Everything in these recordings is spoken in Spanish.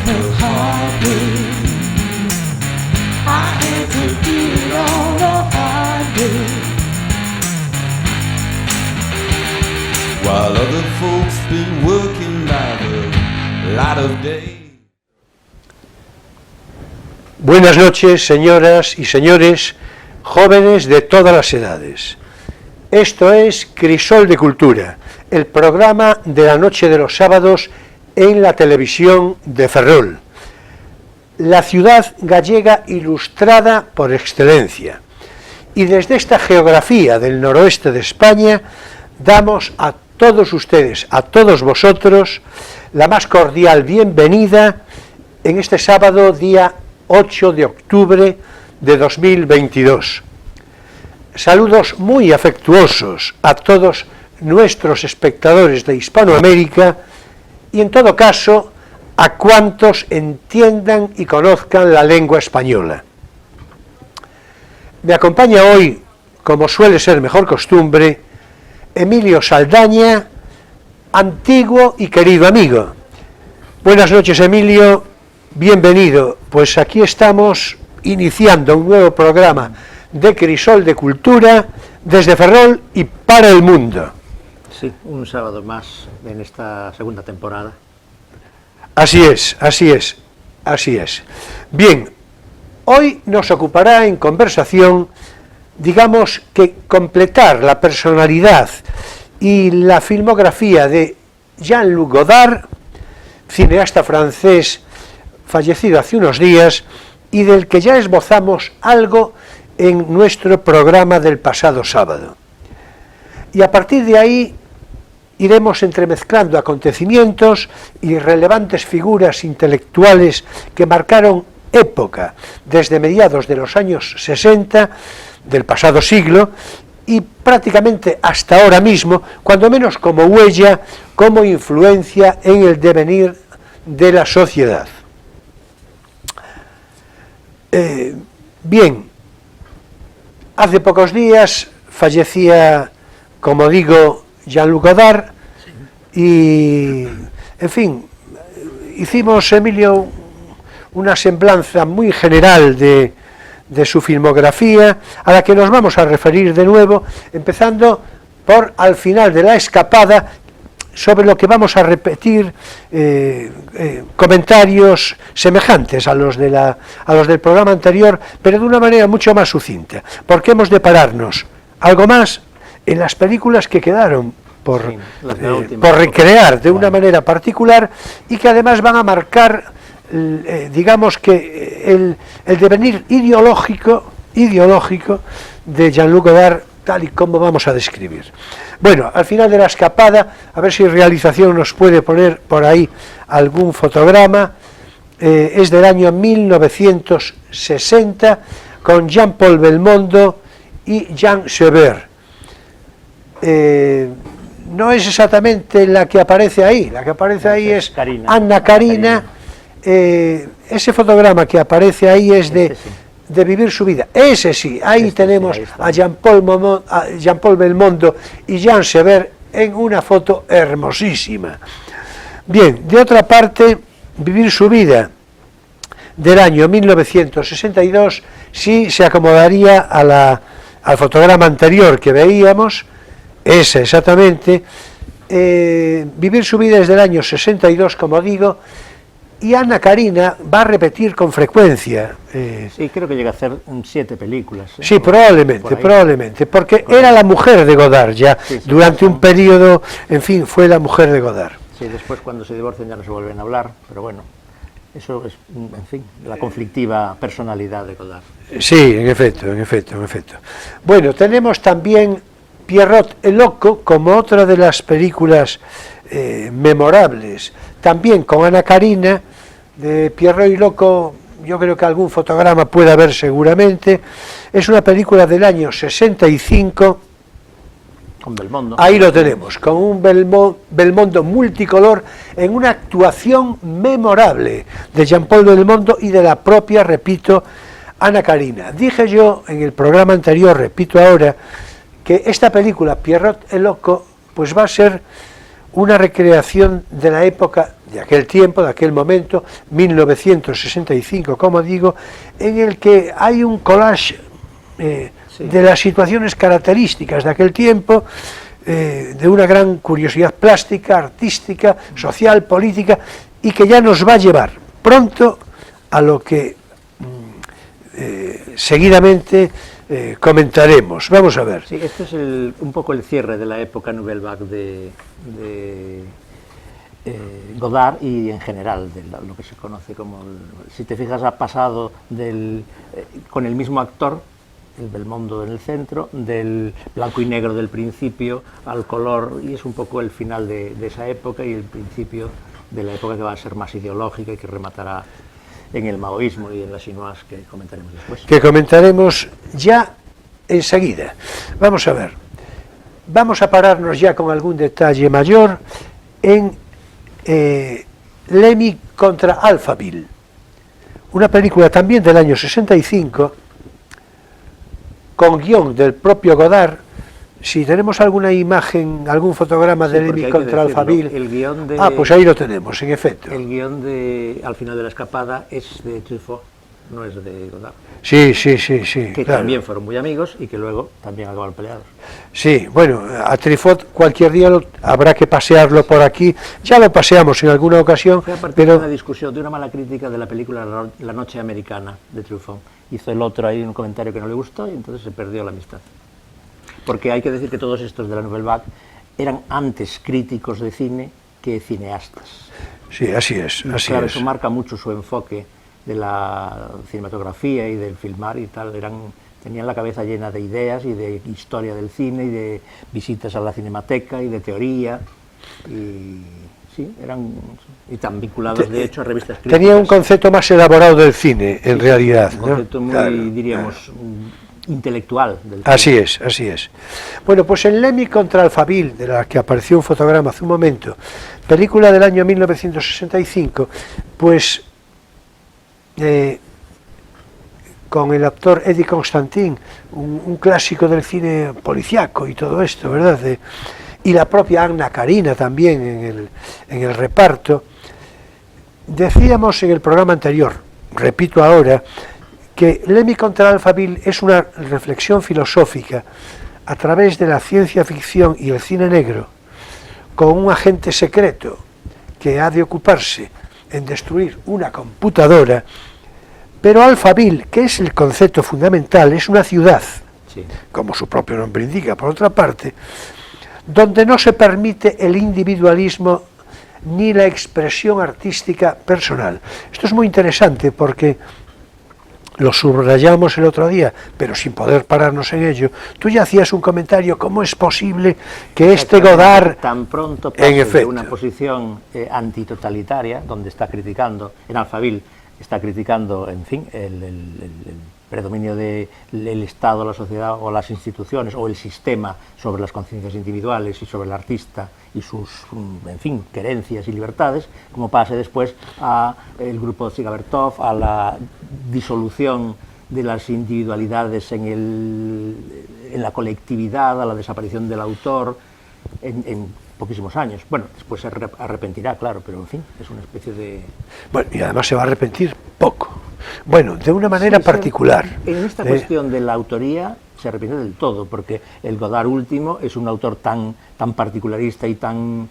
could hardly. I had to do it all the hard way. While other folks been working by the light of day. Buenas noches, señoras y señores, jóvenes de todas las edades. Esto es Crisol de Cultura, el programa de la noche de los sábados en la televisión de Ferrol, la ciudad gallega ilustrada por excelencia. Y desde esta geografía del noroeste de España damos a todos ustedes, a todos vosotros, la más cordial bienvenida en este sábado, día 8 de octubre de 2022. Saludos muy afectuosos a todos nuestros espectadores de Hispanoamérica y, en todo caso, a cuantos entiendan y conozcan la lengua española. Me acompaña hoy, como suele ser mejor costumbre, Emilio Saldaña, antiguo y querido amigo. Buenas noches, Emilio, bienvenido. Pues aquí estamos iniciando un nuevo programa de Crisol de Cultura desde Ferrol y para el mundo. Sí, un sábado más en esta segunda temporada. Así es, así es, así es. Bien, hoy nos ocupará en conversación, digamos que completar la personalidad y la filmografía de Jean-Luc Godard, cineasta francés fallecido hace unos días y del que ya esbozamos algo en nuestro programa del pasado sábado. Y a partir de ahí iremos entremezclando acontecimientos y relevantes figuras intelectuales que marcaron época desde mediados de los años 60 del pasado siglo y prácticamente hasta ahora mismo, cuando menos como huella, como influencia en el devenir de la sociedad. Bien, hace pocos días fallecía, como digo, Jean-Luc Godard, y, en fin, hicimos, Emilio, una semblanza muy general de su filmografía, a la que nos vamos a referir de nuevo, empezando por al final de la escapada, sobre lo que vamos a repetir comentarios semejantes a los del programa anterior, pero de una manera mucho más sucinta, porque hemos de pararnos algo más en las películas que quedaron por recrear de una manera particular y que además van a marcar, digamos que el devenir ideológico de Jean-Luc Godard, tal y como vamos a describir. Bueno, al final de la escapada, a ver si realización nos puede poner por ahí algún fotograma, es del año 1960, con Jean-Paul Belmondo y Jean Sever. No es exactamente la que aparece ahí, la que aparece ahí es Anna Karina. Ese fotograma que aparece ahí es de Vivir su vida, ese sí, ahí tenemos sí, ahí a Jean-Paul Belmondo y Jean Sever en una foto hermosísima. Bien, de otra parte, Vivir su vida, del año 1962, sí se acomodaría al fotograma anterior que veíamos, ese exactamente. Vivir su vida es del año 62, como digo, y Anna Karina va a repetir con frecuencia. Sí, creo que llega a hacer 7 películas. Sí, probablemente, porque era la mujer de Godard ya, sí, durante un periodo, en fin, fue la mujer de Godard. Sí, después cuando se divorcian ya no se vuelven a hablar, pero bueno, eso es, en fin, la conflictiva personalidad de Godard. Sí, en efecto. Bueno, tenemos también Pierrot el Loco como otra de las películas memorables, también con Anna Karina. De Pierrot el Loco yo creo que algún fotograma puede haber seguramente. Es una película del año 65, con Belmondo. Ahí lo tenemos, con un Belmondo multicolor, en una actuación memorable de Jean-Paul Belmondo y de la propia, repito, Anna Karina. Dije yo en el programa anterior, repito ahora, que esta película, Pierrot el Loco, pues va a ser una recreación de la época, de aquel tiempo, de aquel momento, 1965, como digo, en el que hay un collage de las situaciones características de aquel tiempo, de una gran curiosidad plástica, artística, social, política, y que ya nos va a llevar pronto a lo que seguidamente comentaremos. Vamos a ver. Sí, este es un poco el cierre de la época Nouvelle Vague de Godard y en general de lo que se conoce como, si te fijas, ha pasado con el mismo actor, el Belmondo en el centro, del blanco y negro del principio al color, y es un poco el final de esa época y el principio de la época que va a ser más ideológica y que rematará en el maoísmo y en la chinoise, que comentaremos después. Que comentaremos ya enseguida. Vamos a ver. Vamos a pararnos ya con algún detalle mayor en Lemmy contra Alphaville, una película también del año 65, con guión del propio Godard. Si tenemos alguna imagen, algún fotograma de Lemmy contra Alphaville, el guión de, pues ahí lo tenemos, en efecto. El guión de Al final de la escapada es de Truffaut, no es de Godard. Sí, que claro. También fueron muy amigos y que luego también acabaron peleados. Sí, bueno, a Truffaut cualquier día habrá que pasearlo por aquí. Ya lo paseamos en alguna ocasión, Fue a partir pero de una discusión, de una mala crítica de la película La noche americana de Truffaut. Hizo el otro ahí un comentario que no le gustó y entonces se perdió la amistad. Porque hay que decir que todos estos de la Nouvelle Vague eran antes críticos de cine que cineastas. sí, así es. Claro, eso marca mucho su enfoque de la cinematografía y del filmar y tal. Tenían la cabeza llena de ideas y de historia del cine y de visitas a la cinemateca y de teoría. Y sí, eran tan vinculados de hecho a revistas críticas. Tenía un concepto más elaborado del cine, en realidad. Un concepto muy, claro, diríamos, intelectual del cine. Así es. Bueno, pues en Lemmy contra Alphaville, de la que apareció un fotograma hace un momento, película del año 1965, pues con el actor Eddie Constantine, un clásico del cine policiaco y todo esto, ¿verdad? Y la propia Anna Karina también en el reparto. Decíamos en el programa anterior, repito ahora, que Lemmy contra Alphaville es una reflexión filosófica a través de la ciencia ficción y el cine negro, con un agente secreto que ha de ocuparse en destruir una computadora, pero Alphaville, que es el concepto fundamental, es una ciudad, sí, como su propio nombre indica, por otra parte, donde no se permite el individualismo ni la expresión artística personal. Esto es muy interesante porque lo subrayamos el otro día, pero sin poder pararnos en ello. Tú ya hacías un comentario, ¿cómo es posible que este Godard, tan pronto pase en efecto, de una posición antitotalitaria, donde está criticando, en Alphaville, está criticando, en fin, el predominio del Estado, la sociedad o las instituciones o el sistema sobre las conciencias individuales y sobre el artista y sus, en fin, querencias y libertades, como pase después a el grupo Ziga-Vertov, a la disolución de las individualidades en la colectividad, a la desaparición del autor en poquísimos años. Bueno, después se arrepentirá, claro, pero en fin, es una especie de... Bueno, y además se va a arrepentir poco. Bueno, de una manera particular. En esta cuestión de la autoría se arrepiente del todo, porque el Godard último es un autor tan particularista y tan,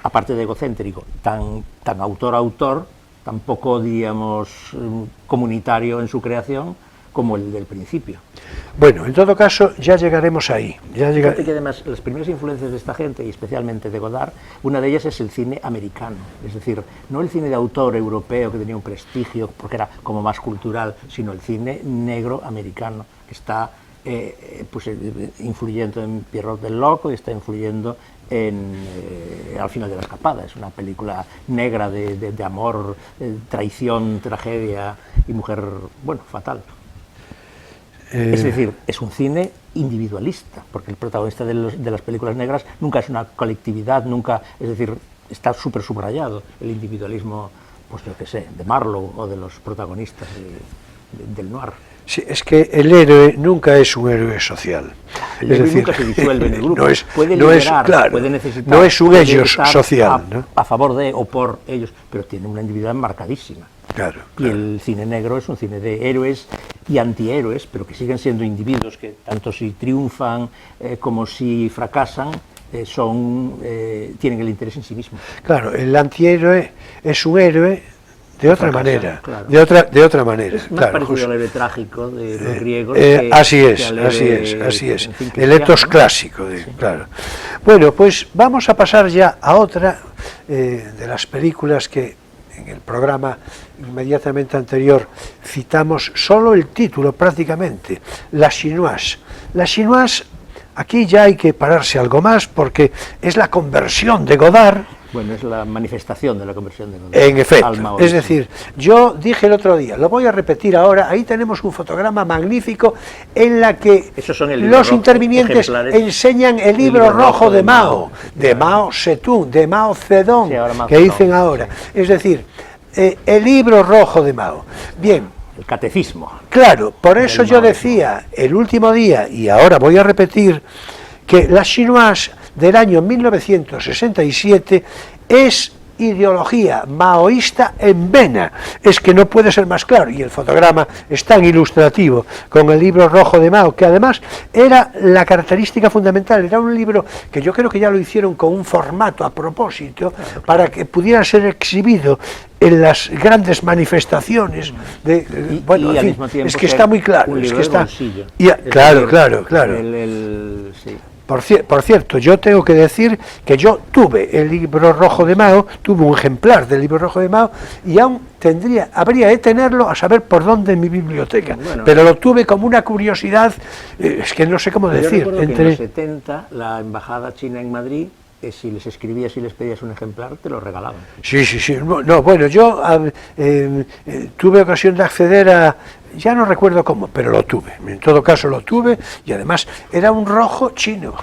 aparte de egocéntrico, tan autor, tan poco, digamos, comunitario en su creación, como el del principio. Bueno, en todo caso, ya llegaremos ahí. Fíjate que además las primeras influencias de esta gente, y especialmente de Godard, una de ellas es el cine americano, es decir, no el cine de autor europeo que tenía un prestigio porque era como más cultural, sino el cine negro americano, que está pues, influyendo en Pierrot del Loco y está influyendo Al final de la escapada. Es una película negra de amor, traición, tragedia y mujer, bueno, fatal. Es decir, es un cine individualista, porque el protagonista de las películas negras nunca es una colectividad, nunca, es decir, está súper subrayado el individualismo, pues yo qué sé, de Marlowe o de los protagonistas del noir. Sí, es que el héroe nunca es un héroe social. El héroe nunca se disuelve en el grupo. Puede no liderar, claro, puede necesitar, no es un puede ellos estar social, ¿no? a favor de o por ellos, pero tiene una individualidad marcadísima. Claro, Y el cine negro es un cine de héroes y antihéroes, pero que siguen siendo individuos que tanto si triunfan como si fracasan, tienen el interés en sí mismos. Claro, el antihéroe es un héroe de otra manera, claro. de otra manera. Es más claro, parecido al héroe trágico de los griegos. Así que es, al así héroe, es. en fin, El etos cristiano, ¿no? clásico, Sí. claro. Bueno, pues vamos a pasar ya a otra de las películas que en el programa inmediatamente anterior citamos solo el título prácticamente, La Chinoise. La Chinoise, aquí ya hay que pararse algo más porque es la conversión de Godard. Bueno, es la manifestación de la conversión de Godard. En efecto, al maoísmo. es decir, yo dije el otro día, lo voy a repetir ahora, ahí tenemos un fotograma magnífico en la que Esos son el libro los rojo, intervinientes ejemplares. enseñan el libro rojo de Mao, de Mao Zedong, de Mao Zedong, Sí, ahora Mao que Zedong, dicen ahora. sí. Es decir, el libro rojo de Mao. Bien, El catecismo. claro, por eso yo maoísmo. decía el último día, y ahora voy a repetir, que La Chinoise del año 1967 es ideología maoísta en vena, es que no puede ser más claro, y el fotograma es tan ilustrativo con el libro rojo de Mao, que además era la característica fundamental, era un libro que yo creo que ya lo hicieron con un formato a propósito, para que pudiera ser exhibido en las grandes manifestaciones de, bueno, y en al fin, mismo tiempo es que ser está muy claro, un es libro que de está, bolsillo. claro, decir, claro. Sí. Por cierto, yo tengo que decir que yo tuve el libro rojo de Mao, tuve un ejemplar del libro rojo de Mao y aún habría de tenerlo a saber por dónde en mi biblioteca, Bueno, pero lo tuve como una curiosidad, es que no sé cómo Yo decir. recuerdo que en los 70 la embajada china en Madrid, si les escribías y les pedías un ejemplar, te lo regalaban. Sí. No, bueno, yo tuve ocasión de acceder a, ya no recuerdo cómo, pero lo tuve. En todo caso lo tuve y además era un rojo chino.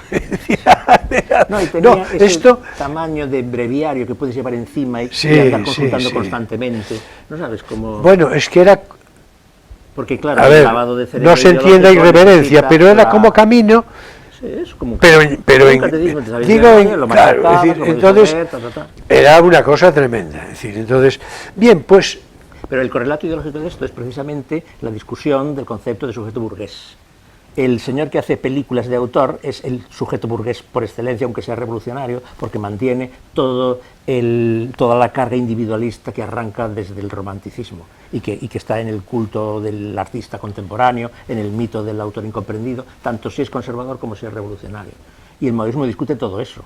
No, y tenía No, ese esto, tamaño de breviario que puedes llevar encima y, Sí, y andar consultando sí. constantemente. No sabes cómo. bueno, es que era, Porque claro, a el ver, lavado de cerebro no se entienda ideológico irreverencia, necesita pero era como camino. Sí, es como Pero como en- un catecismo, te sabías digo, de memoria, lo claro, machacadas, es decir, lo podías entonces hacer, ta. era una cosa tremenda. Es decir, entonces, bien, pues Pero el correlato ideológico de esto es precisamente la discusión del concepto de sujeto burgués. El señor que hace películas de autor es el sujeto burgués por excelencia, aunque sea revolucionario, porque mantiene toda la carga individualista que arranca desde el romanticismo y que está en el culto del artista contemporáneo, en el mito del autor incomprendido, tanto si es conservador como si es revolucionario. Y el maoísmo discute todo eso.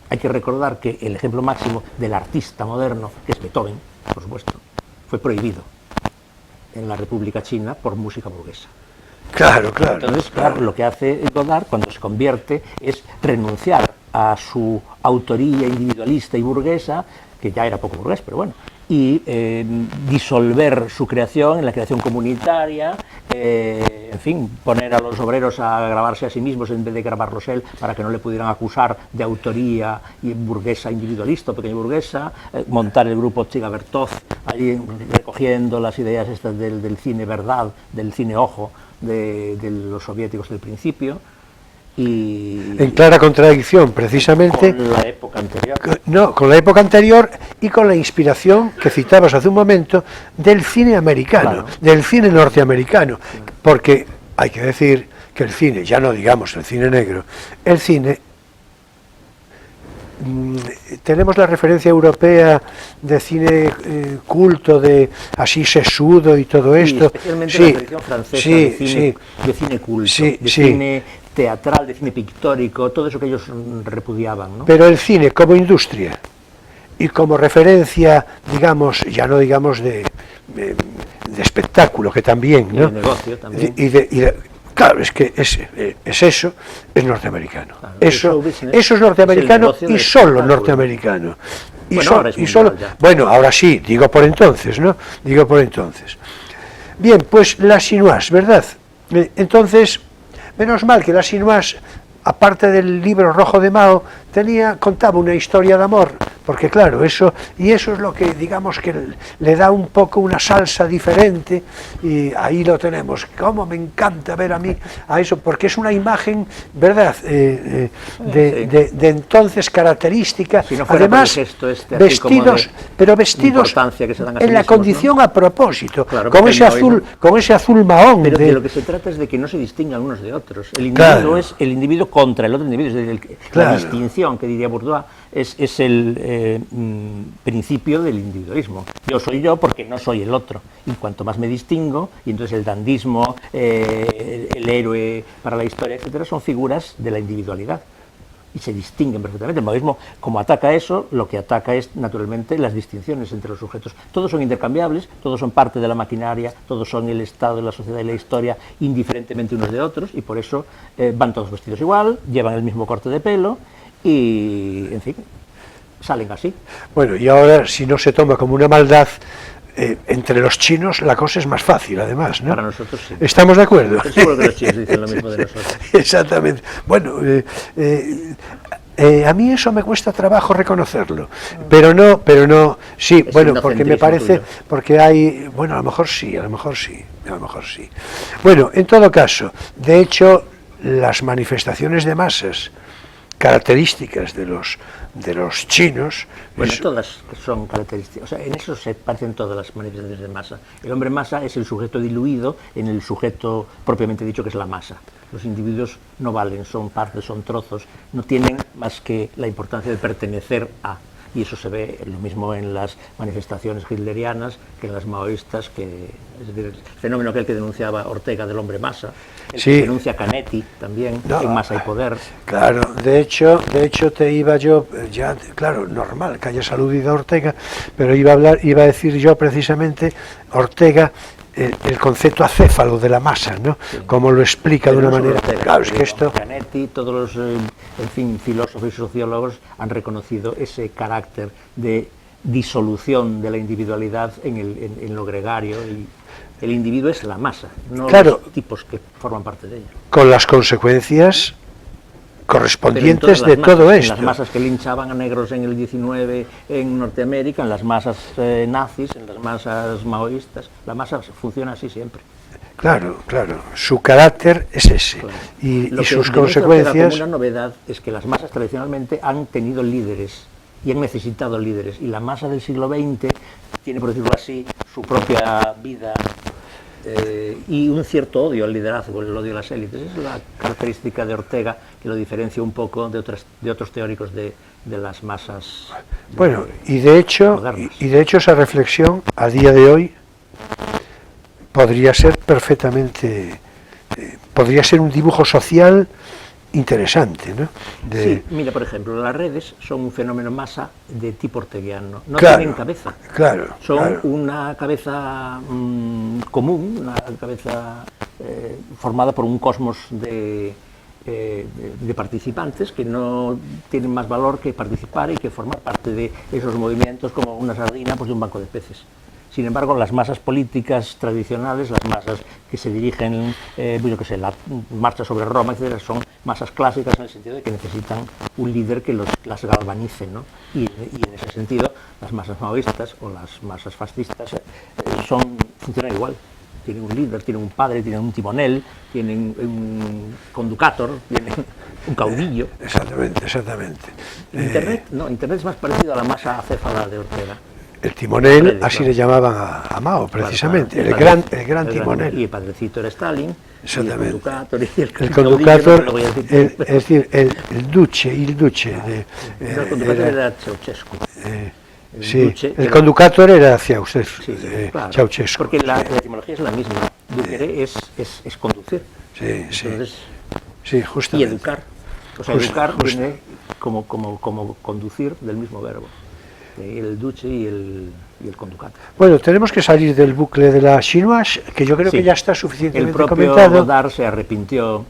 Hay que recordar que el ejemplo máximo del artista moderno, que es Beethoven, por supuesto, fue prohibido en la República China por música burguesa. claro. Entonces, claro, lo que hace Godard cuando se convierte es renunciar a su autoría individualista y burguesa, que ya era poco burgués, pero bueno, y disolver su creación en la creación comunitaria, en fin, poner a los obreros a grabarse a sí mismos en vez de grabarlos él, para que no le pudieran acusar de autoría y burguesa individualista o pequeña burguesa, montar el grupo Chiga Bertov, allí recogiendo las ideas estas del cine verdad, del cine ojo, de los soviéticos del principio, y En clara contradicción, precisamente, con la época anterior. con la época anterior y con la inspiración que citabas hace un momento del cine americano, Claro. del cine norteamericano, porque hay que decir que el cine, ya no digamos el cine negro, el cine, tenemos la referencia europea de cine culto, de así sesudo y todo esto. Especialmente la tradición francesa de cine culto, de cine teatral, de cine pictórico, todo eso que ellos repudiaban, ¿no? Pero el cine como industria y como referencia, digamos, ya no digamos de espectáculo, que también, Y ¿no? de negocio también. Claro, es que es eso, es norteamericano. Claro, el Eso show business es norteamericano es el y negocio solo del espectáculo. norteamericano. Bueno, ahora es y mundial solo, ya. bueno, ahora sí, digo por entonces, ¿no? Digo por entonces. Bien, pues la Chinoise, ¿verdad? Entonces, menos mal que la Chinoise, aparte del libro rojo de Mao, contaba una historia de amor, porque claro, eso es lo que digamos que le da un poco una salsa diferente, y ahí lo tenemos. Cómo me encanta ver a mí a eso, porque es una imagen, ¿verdad?, de entonces característica, si no fuera además por el gesto este, así vestidos, como de pero vestidos importancia que se dan a sí en la mismos, condición, ¿no? a propósito, Claro, con porque ese el azul, maoísmo- con ese azul mahón Pero de de, lo que se trata es de que no se distingan unos de otros. El individuo Claro. es el individuo contra el otro individuo. Es decir, Claro. la distinción que diría Bourdieu es el principio del individualismo. Yo soy yo porque no soy el otro. Y cuanto más me distingo, y entonces el dandismo, el héroe para la historia, etcétera, son figuras de la individualidad. Y se distinguen perfectamente. El maoísmo, como ataca eso, lo que ataca es, naturalmente, las distinciones entre los sujetos. Todos son intercambiables, todos son parte de la maquinaria, todos son el Estado, la sociedad y la historia, indiferentemente unos de otros, y por eso van todos vestidos igual, llevan el mismo corte de pelo, y, en fin, salen así. Bueno, y ahora, si no se toma como una maldad, entre los chinos la cosa es más fácil, además, ¿no? Para nosotros sí. ¿Estamos de acuerdo? Estoy seguro que los chinos dicen lo mismo de nosotros. Exactamente. Bueno, a mí eso me cuesta trabajo reconocerlo, pero no, sí, Es bueno, porque me inocentrismo parece, tuyo. porque hay, bueno, a lo mejor sí. Bueno, en todo caso, de hecho, las manifestaciones de masas características de los chinos, Bueno, todas son características, o sea, en eso se parecen todas las manifestaciones de masa. El hombre masa es el sujeto diluido en el sujeto propiamente dicho, que es la masa. Los individuos no valen, son partes, son trozos, no tienen más que la importancia de pertenecer a. Y eso se ve lo mismo en las manifestaciones hitlerianas que en las maoístas, es decir, el fenómeno que denunciaba Ortega del hombre masa, el Sí. que denuncia Canetti también, No, en Masa y Poder. Claro, de hecho te iba yo, ya, claro, normal que hayas aludido a Ortega, pero iba a decir yo precisamente Ortega, el concepto acéfalo de la masa, ¿no? Sí. Como lo explica Pero de una no solo manera. Ortega, Claro, es que digo, esto. Canetti, todos los en fin, filósofos y sociólogos han reconocido ese carácter de disolución de la individualidad en lo gregario. Y el individuo es la masa, no Claro. los tipos que forman parte de ella. Con las consecuencias Pero en correspondientes todas de las todo masas, esto. En las masas que linchaban a negros en el 19 en Norteamérica, en las masas nazis, en las masas maoístas, la masa funciona así siempre. Claro, su carácter es ese. Claro. Y Lo que sus denuncia Ortega consecuencias. como una novedad es que las masas tradicionalmente han tenido líderes y han necesitado líderes, y la masa del siglo XX tiene, por decirlo así, su propia vida y un cierto odio al liderazgo, el odio a las élites. Esa es la característica de Ortega, que lo diferencia un poco de otros teóricos de las masas. Bueno, y de hecho esa reflexión a día de hoy podría ser perfectamente, podría ser un dibujo social interesante, ¿no? Sí, mira, por ejemplo, las redes son un fenómeno masa de tipo orteguiano, no Claro, tienen cabeza. Claro. Son claro. una cabeza común, una cabeza formada por un cosmos de participantes que no tienen más valor que participar y que formar parte de esos movimientos como una sardina, pues, de un banco de peces. Sin embargo, las masas políticas tradicionales, las masas que se dirigen, yo qué sé, la marcha sobre Roma, etcétera, son masas clásicas en el sentido de que necesitan un líder que las galvanice, ¿no? Y en ese sentido, las masas maoístas o las masas fascistas funcionan igual. Tienen un líder, tienen un padre, tienen un timonel, tienen un conductor, tienen un caudillo. Exactamente. Internet es más parecido a la masa acéfala de Ortega. El timonel, Redes, así claro. le llamaban a Mao, precisamente, Claro. el gran timonel. Y el padrecito era Stalin, Exactamente. y el conductor, y el El caudillo, conductor, no lo voy a decir. es decir, el duce. El conductor era Ceausescu. Sí, Duce el era- conductor era Ceausescu, Sí, claro. Ceausescu. Porque la etimología es la misma. Ducere es conducir. Sí, Entonces, sí, y justamente. educar. O sea, Justo, educar justo. viene como conducir del mismo verbo. El duce y el conductor. Bueno, tenemos que salir del bucle de la chinoise, que yo creo Sí. que ya está El suficientemente propio comentado. Godard se arrepintió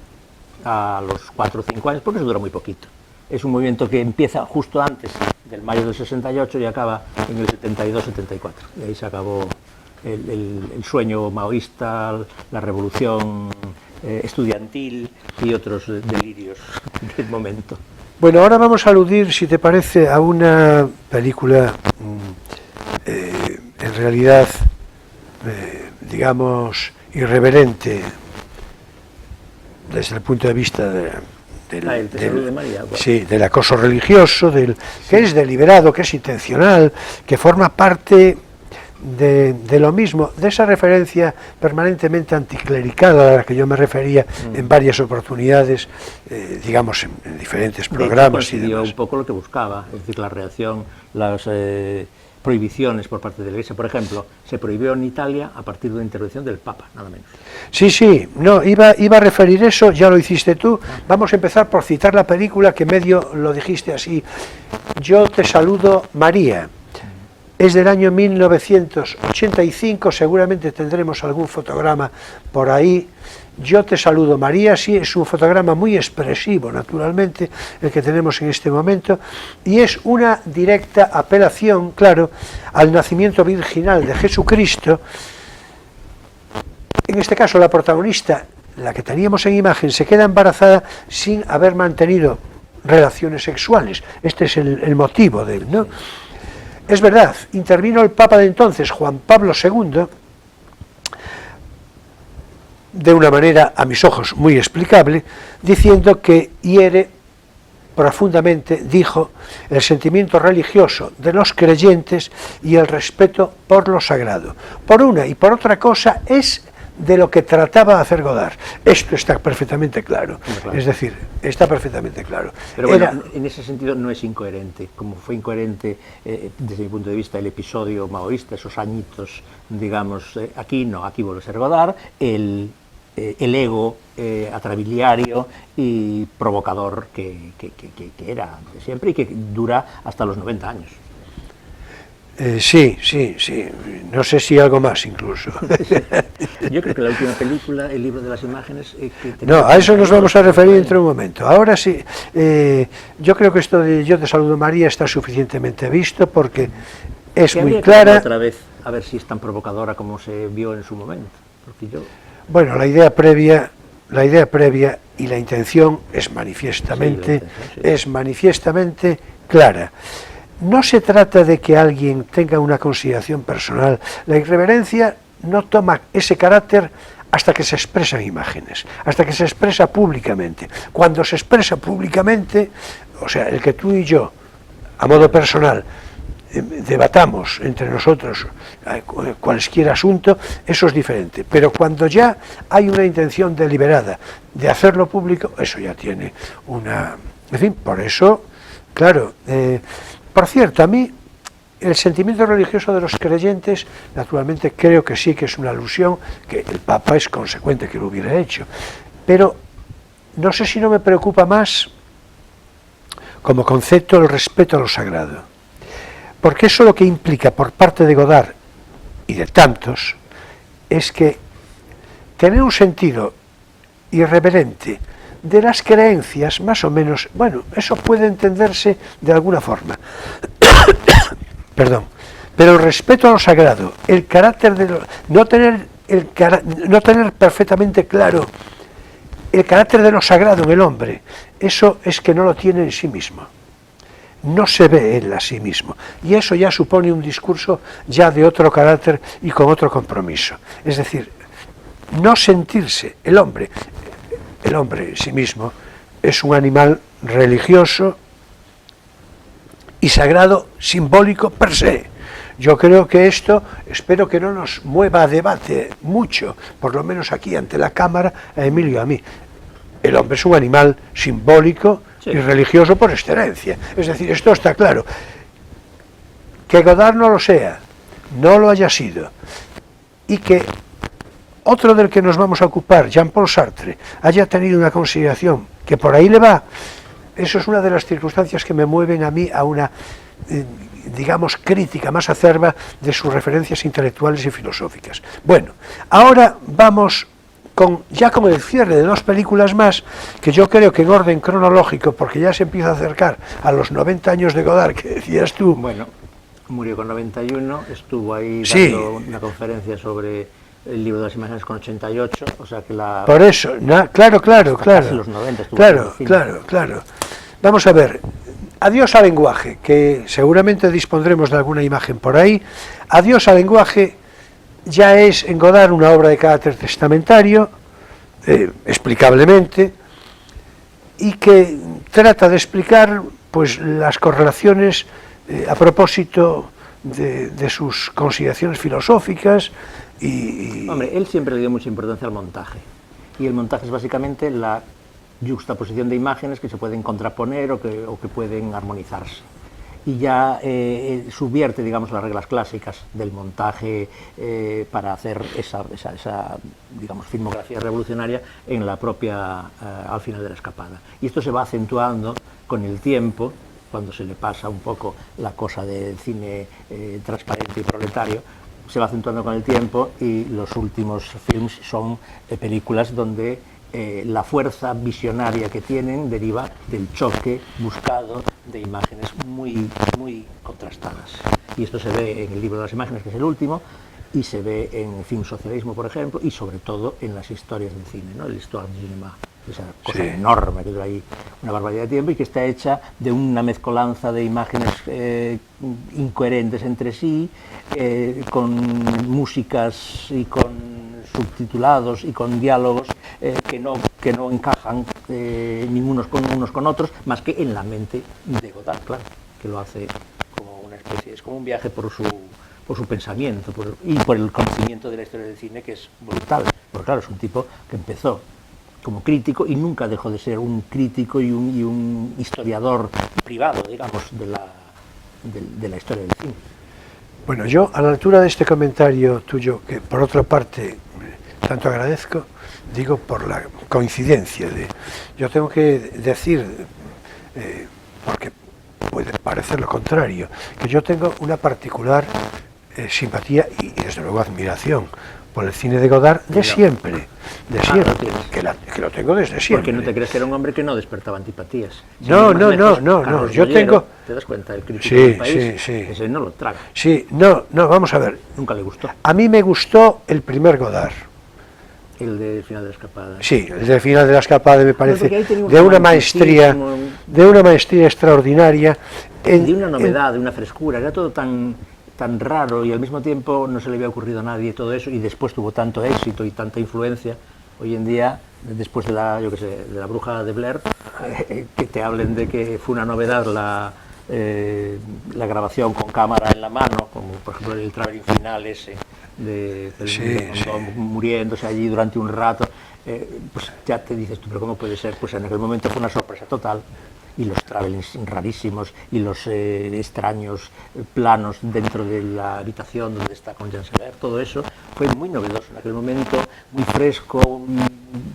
a los 4 o 5 años, porque eso dura muy poquito. Es un movimiento que empieza justo antes del mayo del 68 y acaba en el 72-74. Y ahí se acabó el sueño maoísta, la revolución estudiantil y otros delirios del momento. Bueno, ahora vamos a aludir, si te parece, a una película en realidad, digamos, irreverente desde el punto de vista el tesoro de María. Bueno. Sí, del acoso religioso, que es deliberado, que es intencional, que forma parte de lo mismo, de esa referencia permanentemente anticlerical a la que yo me refería en varias oportunidades, digamos, en diferentes programas y demás. Un poco lo que buscaba, es decir, la reacción, las prohibiciones por parte de la Iglesia. Por ejemplo, se prohibió en Italia a partir de una intervención del Papa, nada menos. Sí, no, iba a referir eso, ya lo hiciste tú. Vamos a empezar por citar la película, que medio lo dijiste así. Yo te saludo, María. Es del año 1985, seguramente tendremos algún fotograma por ahí. Yo te saludo, María, sí, es un fotograma muy expresivo, naturalmente, el que tenemos en este momento, y es una directa apelación, claro, al nacimiento virginal de Jesucristo. En este caso, la protagonista, la que teníamos en imagen, se queda embarazada sin haber mantenido relaciones sexuales. Este es el motivo de él, ¿no? Es verdad, intervino el Papa de entonces, Juan Pablo II, de una manera, a mis ojos, muy explicable, diciendo que hiere profundamente, dijo, el sentimiento religioso de los creyentes y el respeto por lo sagrado. Por una y por otra cosa es de lo que trataba de hacer Godard. Esto está perfectamente claro. Es decir, está perfectamente claro. Pero bueno, en ese sentido no es incoherente, como fue incoherente desde mi punto de vista el episodio maoísta, esos añitos, digamos, aquí vuelve a ser Godard, el ego atrabiliario y provocador que era de siempre y que dura hasta los 90 años. Sí, no sé si algo más incluso. Yo creo que la última película, El libro de las imágenes... No, a eso nos vamos a referir dentro de un momento. Ahora sí, yo creo que esto de Yo te saludo, María está suficientemente visto porque es muy clara. Otra vez, a ver si es tan provocadora como se vio en su momento. Porque yo... Bueno, la idea previa y la intención es manifiestamente clara. No se trata de que alguien tenga una consideración personal. La irreverencia no toma ese carácter hasta que se expresan imágenes, hasta que se expresa públicamente. Cuando se expresa públicamente, o sea, el que tú y yo, a modo personal, debatamos entre nosotros cualquier asunto, eso es diferente. Pero cuando ya hay una intención deliberada de hacerlo público, eso ya tiene una... En fin, por eso, claro... Por cierto, a mí el sentimiento religioso de los creyentes, naturalmente creo que sí que es una alusión, que el Papa es consecuente que lo hubiera hecho, pero no sé si no me preocupa más como concepto el respeto a lo sagrado, porque eso lo que implica por parte de Godard y de tantos es que tener un sentido irreverente de las creencias, más o menos, bueno, eso puede entenderse de alguna forma. Perdón. Pero el respeto a lo sagrado, el carácter de no tener perfectamente claro el carácter de lo sagrado en el hombre, eso es que no lo tiene en sí mismo. No se ve él a sí mismo. Y eso ya supone un discurso ya de otro carácter y con otro compromiso. Es decir, no sentirse el hombre en sí mismo es un animal religioso y sagrado, simbólico per se. Yo creo que esto, espero que no nos mueva a debate mucho, por lo menos aquí ante la Cámara, a Emilio y a mí. El hombre es un animal simbólico y religioso por excelencia. Es decir, esto está claro. Que Godard no lo sea, no lo haya sido, y que otro del que nos vamos a ocupar, Jean-Paul Sartre, haya tenido una consideración que por ahí le va, eso es una de las circunstancias que me mueven a mí a una, digamos, crítica más acerba de sus referencias intelectuales y filosóficas. Bueno, ahora vamos ya con el cierre de dos películas más, que yo creo que en orden cronológico, porque ya se empieza a acercar a los 90 años de Godard, que decías tú. Bueno, murió con 91, estuvo ahí dando una conferencia sobre el libro de las imágenes con 88, o sea que la... Por eso, claro. Casi los 90 estuvo claro. Vamos a ver, Adiós al lenguaje, que seguramente dispondremos de alguna imagen por ahí. Adiós al lenguaje ya es en Godard una obra de carácter testamentario, explicablemente, y que trata de explicar pues las correlaciones a propósito de sus consideraciones filosóficas y... Hombre, él siempre le dio mucha importancia al montaje, y el montaje es básicamente la yuxtaposición de imágenes que se pueden contraponer o que pueden armonizarse. Y ya subvierte, digamos, las reglas clásicas del montaje para hacer esa digamos, filmografía revolucionaria en la propia, al final de La Escapada. Y esto se va acentuando con el tiempo, cuando se le pasa un poco la cosa del cine transparente y proletario, se va acentuando con el tiempo, y los últimos films son películas donde la fuerza visionaria que tienen deriva del choque buscado de imágenes muy contrastadas. Y esto se ve en el libro de las imágenes, que es el último, y se ve en Film Socialismo, por ejemplo, y sobre todo en las historias del cine, ¿no? El Histoire du Cinéma, esa cosa enorme que dura ahí una barbaridad de tiempo y que está hecha de una mezcolanza de imágenes incoherentes entre sí, con músicas y con subtitulados y con diálogos que no encajan ni unos con otros, más que en la mente de Godard, claro, que lo hace como una especie, es como un viaje por su pensamiento y por el conocimiento de la historia del cine, que es brutal, porque claro, es un tipo que empezó como crítico y nunca dejó de ser un crítico y un historiador privado, digamos, de la historia del cine. Bueno, yo a la altura de este comentario tuyo, que por otra parte tanto agradezco, digo por la coincidencia yo tengo que decir, porque puede parecer lo contrario, que yo tengo una particular simpatía y desde luego admiración por el cine de Godard de siempre, que lo tengo desde siempre. Porque no te crees que era un hombre que no despertaba antipatías. No, yo tengo... ¿Te das cuenta? El crítico del país, sí. ese no lo traga. Sí, no, vamos a ver. Nunca le gustó. A mí me gustó el primer Godard. El del Final de la Escapada. Sí, el del Final de la Escapada me parece de una maestría extraordinaria. De una novedad, de una frescura, era todo tan raro y al mismo tiempo no se le había ocurrido a nadie todo eso, y después tuvo tanto éxito y tanta influencia. Hoy en día, después de la Bruja de Blair, que te hablen de que fue una novedad la grabación con cámara en la mano, como por ejemplo el traveling final ese, de muriéndose allí durante un rato, pues ya te dices tú, pero ¿cómo puede ser? Pues en aquel momento fue una sorpresa total, y los travelings rarísimos y los extraños planos dentro de la habitación donde está con Jean Sever, todo eso fue muy novedoso en aquel momento, muy fresco,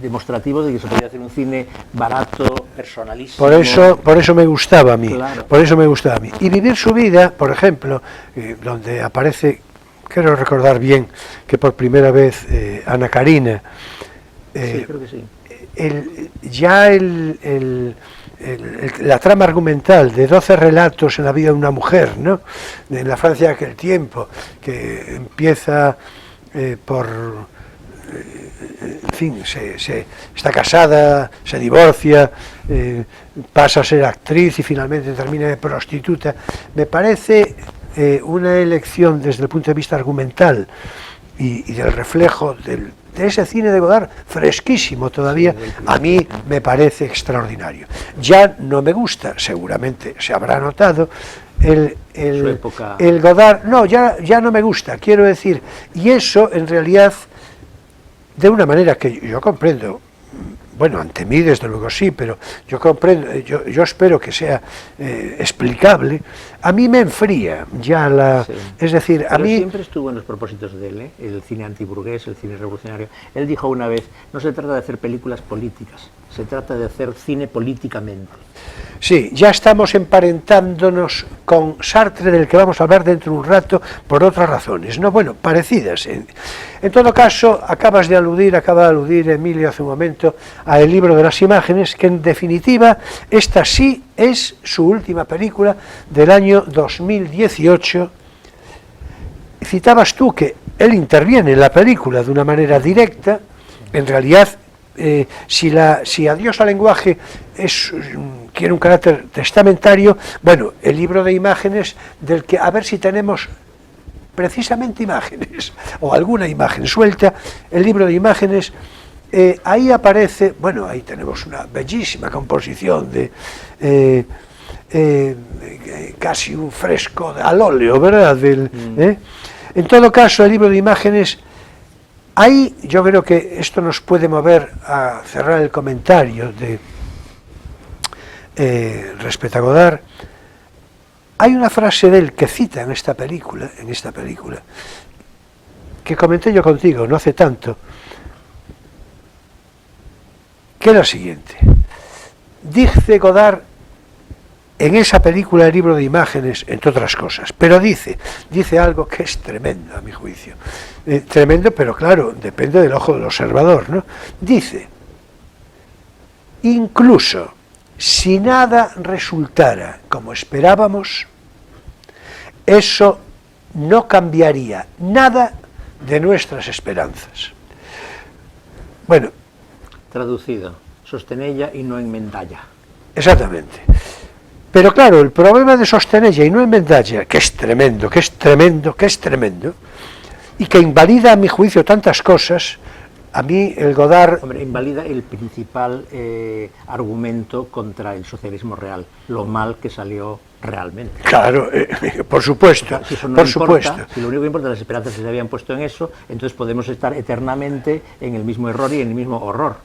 demostrativo de que se podía hacer un cine barato, personalísimo. Por eso me gustaba a mí, claro. Por eso me gustaba a mí. Y Vivir su vida, por ejemplo, donde aparece, quiero recordar bien que por primera vez Ana Karina, sí, creo que sí. La trama argumental de 12 relatos en la vida de una mujer, ¿no? En la Francia de aquel tiempo, que empieza por... en fin, está casada, se divorcia, pasa a ser actriz y finalmente termina de prostituta. Me parece una elección desde el punto de vista argumental y del reflejo de ese cine de Godard, fresquísimo todavía, a mí me parece extraordinario. Ya no me gusta, seguramente se habrá notado, el Godard, no, ya no me gusta, quiero decir, y eso en realidad, de una manera que yo comprendo, bueno, ante mí desde luego sí, pero yo comprendo, yo espero que sea explicable, a mí me enfría ya sí. Es decir, pero a mí... siempre estuvo en los propósitos de él, el cine antiburgués, el cine revolucionario. Él dijo una vez, no se trata de hacer películas políticas, se trata de hacer cine políticamente. Sí, ya estamos emparentándonos con Sartre, del que vamos a hablar dentro de un rato, por otras razones, ¿no? Bueno, parecidas. En todo caso, acaba de aludir, Emilio, hace un momento, a El libro de las imágenes, que en definitiva, esta sí es su última película del año 2018. Citabas tú que él interviene en la película de una manera directa, en realidad... si Adiós al lenguaje es quiere un carácter testamentario, bueno, el libro de imágenes del que a ver si tenemos precisamente imágenes o alguna imagen suelta, el libro de imágenes, ahí aparece, bueno, ahí tenemos una bellísima composición de casi un fresco al óleo, ¿verdad? En todo caso, el libro de imágenes, ahí yo creo que esto nos puede mover a cerrar el comentario respecto a Godard. Hay una frase de él que cita en esta película, que comenté yo contigo no hace tanto, que es la siguiente. Dice Godard en esa película, el libro de imágenes, entre otras cosas, pero dice algo que es tremendo a mi juicio, tremendo, pero claro, depende del ojo del observador, ¿no? Dice, incluso si nada resultara como esperábamos, eso no cambiaría nada de nuestras esperanzas. Bueno. Traducido, sostenella y no enmendalla. Exactamente. Pero claro, el problema de sostenella y no enmendalla, que es tremendo, y que invalida a mi juicio tantas cosas, a mí el Godard... Hombre, invalida el principal argumento contra el socialismo real, lo mal que salió realmente. Claro, por supuesto, si eso no por importa, supuesto. Si lo único que importa es las esperanzas que se habían puesto en eso, entonces podemos estar eternamente en el mismo error y en el mismo horror.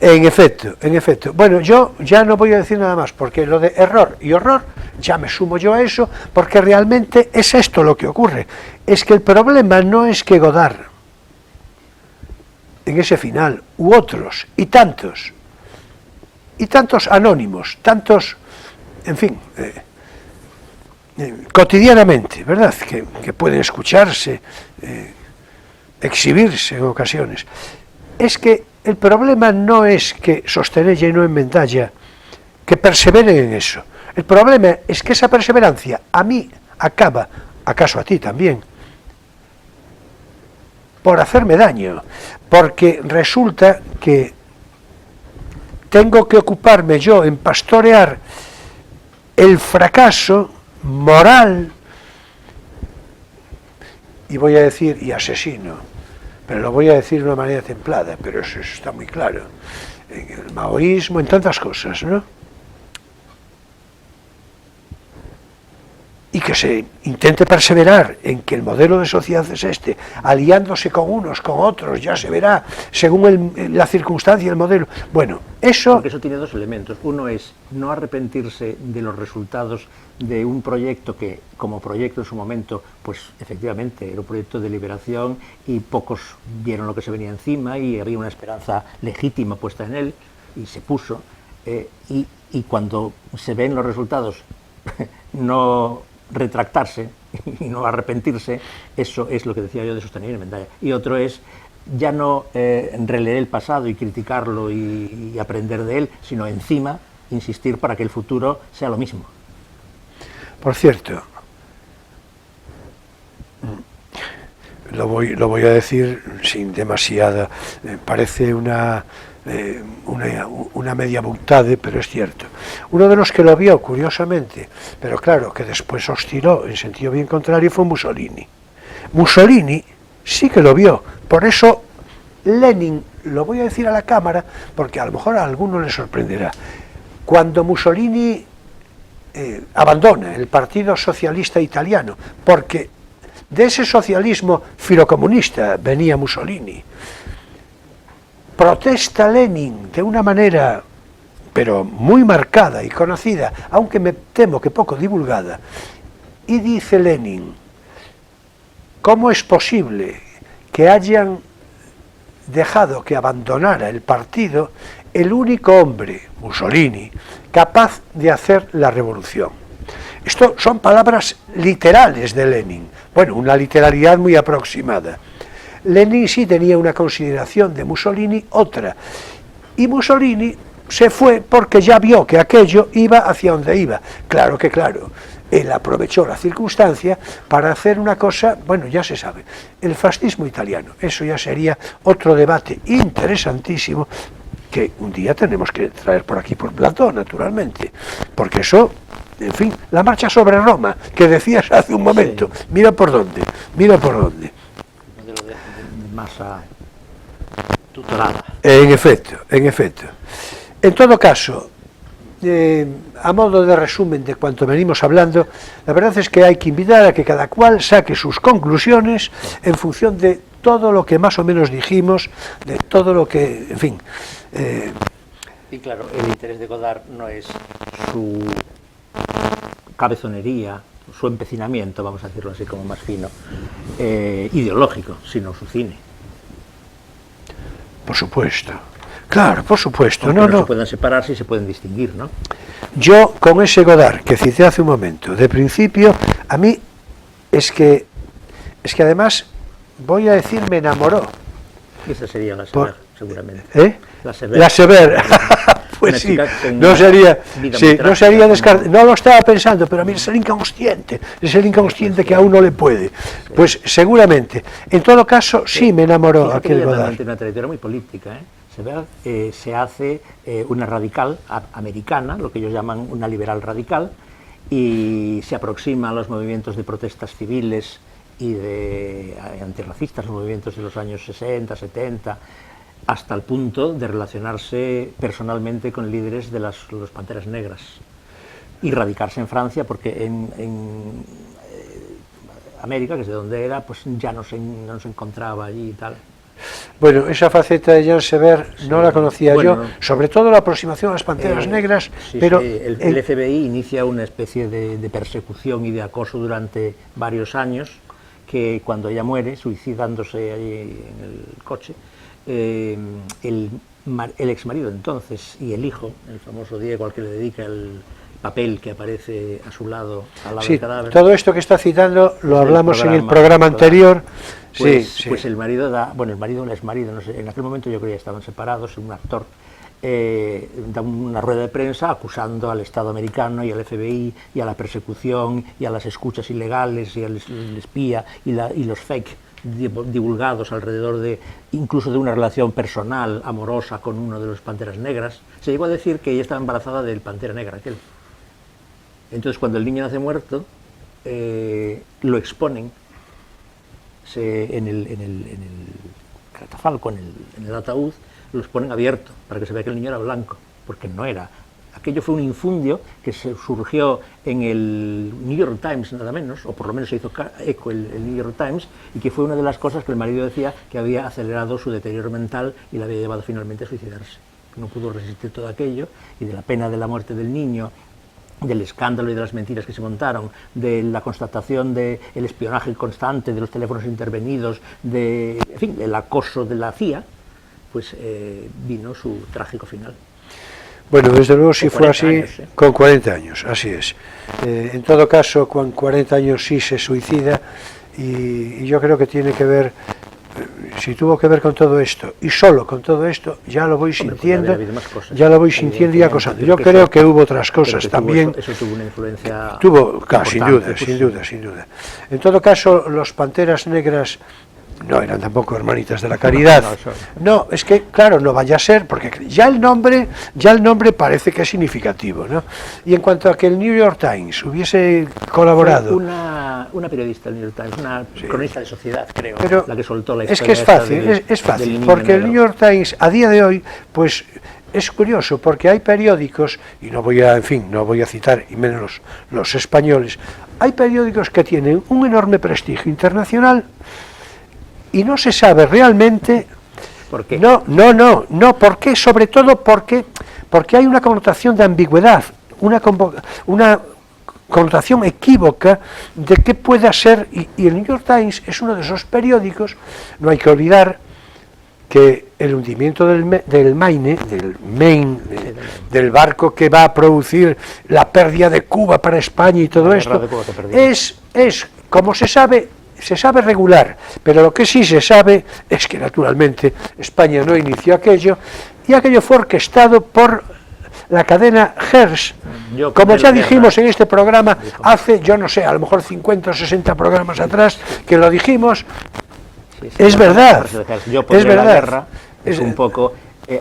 En efecto. Bueno, yo ya no voy a decir nada más, porque lo de error y horror, ya me sumo yo a eso, porque realmente es esto lo que ocurre. Es que el problema no es que Godard, en ese final, u otros, y tantos anónimos, tantos, en fin, cotidianamente, ¿verdad?, que pueden escucharse, exhibirse en ocasiones, es que el problema no es que sostenella y no enmendalla, que perseveren en eso. El problema es que esa perseverancia a mí acaba, acaso a ti también, por hacerme daño, porque resulta que tengo que ocuparme yo en pastorear el fracaso moral, y voy a decir, y asesino, pero lo voy a decir de una manera templada, pero eso está muy claro, en el maoísmo, en tantas cosas, ¿no? Y que se intente perseverar en que el modelo de sociedad es este, aliándose con unos, con otros, ya se verá, según la circunstancia y el modelo. Bueno, eso... Porque eso tiene dos elementos. Uno es no arrepentirse de los resultados de un proyecto que, como proyecto en su momento, pues efectivamente era un proyecto de liberación y pocos vieron lo que se venía encima y había una esperanza legítima puesta en él y se puso. Y cuando se ven los resultados, no retractarse y no arrepentirse, eso es lo que decía yo de sostener y enmendalla. Y otro es ya no releer el pasado y criticarlo y aprender de él, sino encima insistir para que el futuro sea lo mismo. Por cierto, lo voy a decir sin demasiada, parece una media boutade, pero es cierto. Uno de los que lo vio, curiosamente, pero claro, que después osciló en sentido bien contrario, fue Mussolini. Mussolini sí que lo vio, por eso Lenin, lo voy a decir a la cámara, porque a lo mejor a alguno le sorprenderá, cuando Mussolini abandona el Partido Socialista Italiano, porque de ese socialismo filocomunista venía Mussolini, protesta Lenin de una manera, pero muy marcada y conocida, aunque me temo que poco divulgada, y dice Lenin, ¿cómo es posible que hayan dejado que abandonara el partido el único hombre, Mussolini, capaz de hacer la revolución? Esto son palabras literales de Lenin, bueno, una literalidad muy aproximada. Lenin sí tenía una consideración de Mussolini, otra, y Mussolini se fue porque ya vio que aquello iba hacia donde iba. Claro que claro, él aprovechó la circunstancia para hacer una cosa, bueno, ya se sabe, el fascismo italiano. Eso ya sería otro debate interesantísimo que un día tenemos que traer por aquí por Platón, naturalmente, porque eso, en fin, la marcha sobre Roma, que decías hace un momento, Sí. mira por dónde, mira por dónde. Modelo de masa tutorada. En efecto, en efecto. En todo caso, a modo de resumen de cuanto venimos hablando, la verdad es que hay que invitar a que cada cual saque sus conclusiones en función de todo lo que más o menos dijimos, de todo lo que, en fin, Y claro, el interés de Godard no es su cabezonería, su empecinamiento, vamos a decirlo así como más fino, ideológico, sino su cine. por supuesto. Claro, por supuesto, Aunque no, no no. se pueden separar, sí se pueden distinguir, ¿no? Yo, con ese Godard que cité hace un momento, de principio, a mí es que además, voy a decir, me enamoró. Esa sería la Por- Sever, seguramente. ¿Eh? La Sever. La Sever. Pues Una sí, chica con no una sería, vida sí, muy no trágica, sería como- descartado, no lo estaba pensando, pero a mí es el inconsciente que a uno le puede. Pues seguramente, en todo caso, sí me enamoró Fíjate que aquel ella también Godard. tiene una trayectoria muy política, ¿eh? Sever se hace una radical americana, lo que ellos llaman una liberal radical, y se aproxima a los movimientos de protestas civiles y de antirracistas, los movimientos de los años 60, 70, hasta el punto de relacionarse personalmente con líderes de los Panteras Negras y radicarse en Francia, porque en América, que es de donde era, pues ya no se encontraba allí y tal. Bueno, esa faceta de Jean Sever no la conocía Bueno, yo, sobre todo la aproximación a las Panteras Negras, Sí, pero sí, el FBI inicia una especie de persecución y de acoso durante varios años, que cuando ella muere, suicidándose allí en el coche, el ex marido entonces y el hijo, el famoso Diego, al que le dedica el papel que aparece a su lado, al lado sí, del cadáver. todo esto que está citando lo del hablamos en el programa, programa anterior. Pues, Sí, sí. pues el marido da, bueno, el marido o el exmarido, no sé, en aquel momento yo creía que estaban separados, un actor, da una rueda de prensa acusando al Estado americano y al FBI y a la persecución y a las escuchas ilegales y al espía y los fake divulgados alrededor de, incluso de una relación personal, amorosa con uno de los Panteras Negras. Se llegó a decir que ella estaba embarazada del Pantera Negra aquel. Entonces, cuando el niño nace muerto, lo exponen en el catafalco, en el ataúd, los ponen abierto para que se vea que el niño era blanco, porque no era. Aquello fue un infundio que surgió en el New York Times, nada menos, o por lo menos se hizo eco el New York Times, y que fue una de las cosas que el marido decía que había acelerado su deterioro mental y la había llevado finalmente a suicidarse. No pudo resistir todo aquello, y de la pena de la muerte del niño, del escándalo y de las mentiras que se montaron, de la constatación del espionaje constante, de los teléfonos intervenidos, en fin, el acoso de la CIA, pues vino su trágico final. Bueno, desde luego si Con fue 40 así, años, ¿eh? con 40 años, así es. En todo caso, con 40 años sí se suicida y yo creo que tiene que ver, si tuvo que ver con todo esto y solo con todo esto, ya lo voy Hombre, sintiendo, puede haber habido más cosas, ya lo voy sintiendo y acosando. Yo pero creo que hubo otras pero cosas que también. Eso tuvo una influencia. Tuvo, claro, sin importante, duda, pues, sin duda, sin duda. En todo caso, los Panteras Negras no eran tampoco hermanitas de la caridad. No, eso No, es que, claro, no vaya a ser, porque ya el nombre parece que es significativo, ¿no? Y en cuanto a que el New York Times hubiese colaborado... Una periodista del New York Times, una cronista de sociedad, creo, Pero la que soltó la es que es historia fácil, esta es fácil, del niño porque el negro. New York Times a día de hoy, pues es curioso, porque hay periódicos, y no voy a citar, y menos los españoles, hay periódicos que tienen un enorme prestigio internacional y no se sabe realmente... ¿Por qué? No, ¿por qué? Sobre todo porque hay una connotación de ambigüedad, una connotación equívoca de qué pueda ser, y el New York Times es uno de esos periódicos. No hay que olvidar que el hundimiento del Maine, del barco que va a producir la pérdida de Cuba para España y todo La esto, guerra de Cuba que perdió. es como se sabe regular, pero lo que sí se sabe es que naturalmente España no inició aquello, y aquello fue orquestado por la cadena Hearst, Yo como con ya la dijimos guerra. en este programa hace, yo no sé, a lo mejor 50 o 60 programas atrás, que lo dijimos. Sí, Es la verdad, frase de Hearst, yo es pondré la verdad. guerra, es un poco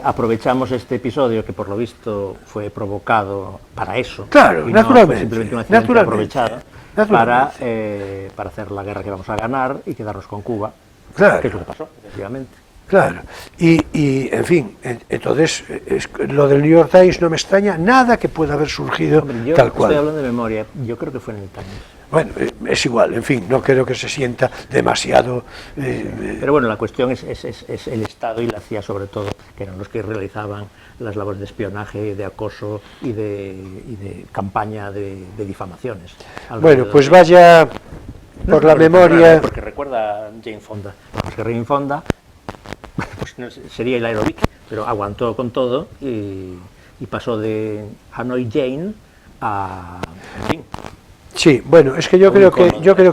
aprovechamos este episodio que por lo visto fue provocado para eso. Claro, y naturalmente. No fue simplemente un accidente Naturalmente. aprovechado para hacer la guerra que vamos a ganar y quedarnos con Cuba, Claro. que es lo que pasó, efectivamente. Claro, y en fin, entonces lo del New York Times no me extraña nada que pueda haber surgido Hombre, yo tal cual. estoy hablando de memoria, yo creo que fue en el Times. Bueno, es igual, en fin, no creo que se sienta demasiado... Pero bueno, la cuestión es el Estado y la CIA sobre todo, que eran los que realizaban las labores de espionaje, de acoso y de campaña de difamaciones. Bueno, pues vaya por la memoria... Porque recuerda Jane Fonda. Pues que Jane Fonda pues no sé, sería el Aerobic, pero aguantó con todo y pasó de Hanoi Jane a... En fin. Sí, bueno, es que yo creo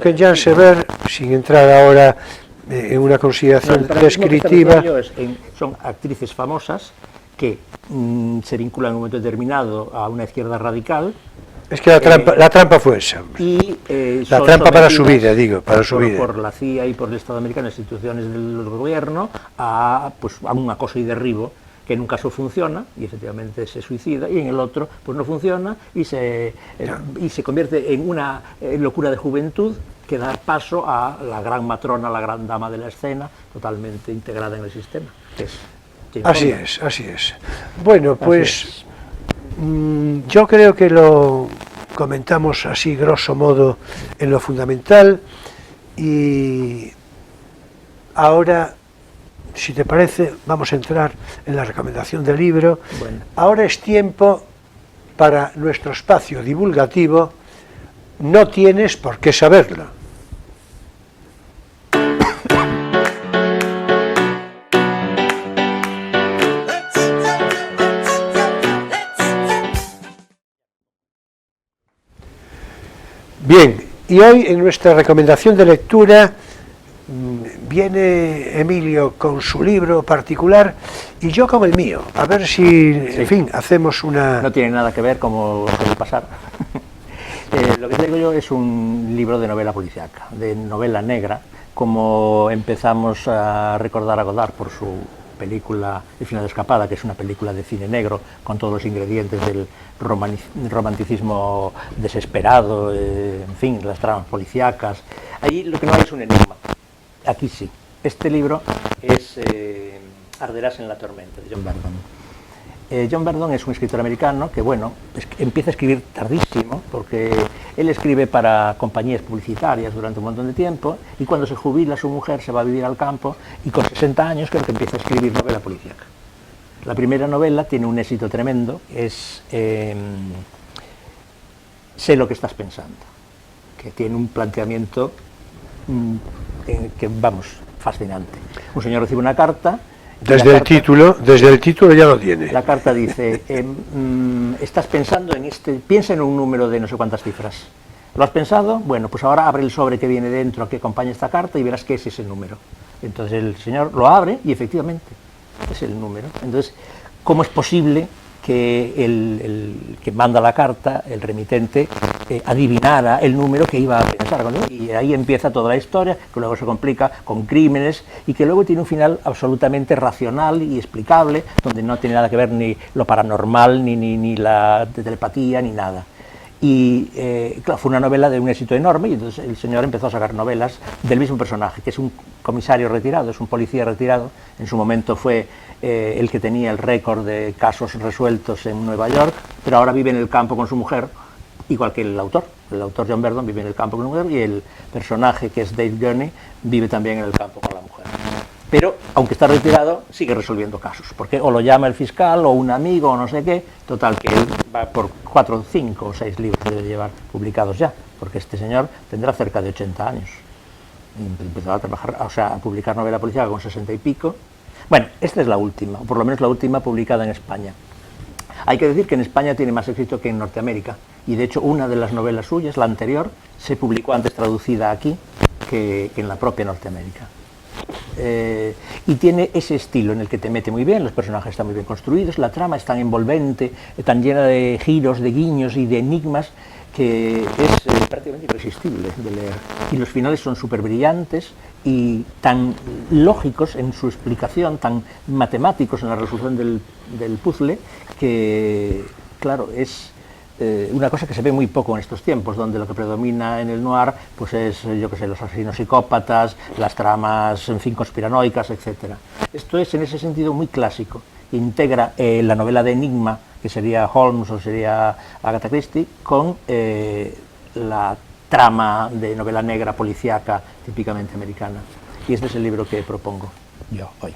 que Jean Sever, sin entrar ahora en una consideración descriptiva... Son actrices famosas que se vinculan en un momento determinado a una izquierda radical. Es que la trampa fue esa. Y, la trampa para su vida, digo, para su vida. Por la CIA y por el Estado americano, instituciones del gobierno, a un acoso y derribo, que en un caso funciona y efectivamente se suicida, y en el otro pues no funciona y se convierte en una locura de juventud que da paso a la gran matrona, la gran dama de la escena, totalmente integrada en el sistema. Que es Jane Fonda. Así es. Bueno, pues yo creo que lo comentamos así grosso modo en lo fundamental, y ahora, si te parece, vamos a entrar en la recomendación del libro. Bueno. Ahora es tiempo para nuestro espacio divulgativo. No tienes por qué saberlo. Bien, y hoy en nuestra recomendación de lectura viene Emilio con su libro particular y yo con el mío, a ver si, en fin, hacemos una... No tiene nada que ver como suele pasar. Lo que traigo yo es un libro de novela policíaca, de novela negra, como empezamos a recordar a Godard por su película El final de escapada, que es una película de cine negro con todos los ingredientes del romanticismo desesperado, en fin, las tramas policíacas. Allí lo que no hay es un enigma. Aquí sí. Este libro es Arderás en la tormenta, de John Verdon. John Verdon es un escritor americano que, bueno, empieza a escribir tardísimo, porque él escribe para compañías publicitarias durante un montón de tiempo, y cuando se jubila su mujer se va a vivir al campo, y con 60 años creo que empieza a escribir novela policíaca. La primera novela tiene un éxito tremendo, es Sé lo que estás pensando, que tiene un planteamiento que, vamos, fascinante. Un señor recibe una carta. Desde el título ya lo tiene. La carta dice, estás pensando en piensa en un número de no sé cuántas cifras. ¿Lo has pensado? Bueno, pues ahora abre el sobre que viene dentro, que acompaña esta carta, y verás qué es ese número. Entonces el señor lo abre y efectivamente es el número. Entonces, ¿cómo es posible que el que manda la carta, el remitente, adivinara el número que iba a pensar? Y ahí empieza toda la historia, que luego se complica con crímenes y que luego tiene un final absolutamente racional y explicable, donde no tiene nada que ver ni lo paranormal, ni la telepatía, ni nada. Y claro, fue una novela de un éxito enorme, y entonces el señor empezó a sacar novelas del mismo personaje, que es un comisario retirado, es un policía retirado. En su momento fue el que tenía el récord de casos resueltos en Nueva York, pero ahora vive en el campo con su mujer, igual que el autor. El autor John Verdon vive en el campo con su mujer, y el personaje, que es Dave Gurney, vive también en el campo con la mujer. Pero, aunque está retirado, sigue resolviendo casos, porque o lo llama el fiscal, o un amigo, o no sé qué. Total, que él va por 4, 5 o 6 libros que debe llevar publicados ya, porque este señor tendrá cerca de 80 años. Empezó a trabajar, o sea, a publicar novela policial con 60 y pico. Bueno, esta es la última, o por lo menos la última publicada en España. Hay que decir que en España tiene más éxito que en Norteamérica, y de hecho una de las novelas suyas, la anterior, se publicó antes traducida aquí que en la propia Norteamérica. Y tiene ese estilo en el que te mete muy bien, los personajes están muy bien construidos, la trama es tan envolvente, tan llena de giros, de guiños y de enigmas, que es prácticamente irresistible de leer. Y los finales son súper brillantes y tan lógicos en su explicación, tan matemáticos en la resolución del puzzle, que, claro, es una cosa que se ve muy poco en estos tiempos, donde lo que predomina en el noir pues es, yo qué sé, los asesinos psicópatas, las tramas, en fin, conspiranoicas, etc. Esto es, en ese sentido, muy clásico. Integra la novela de enigma, que sería Holmes o sería Agatha Christie, con la trama de novela negra policíaca típicamente americana. Y este es el libro que propongo yo hoy.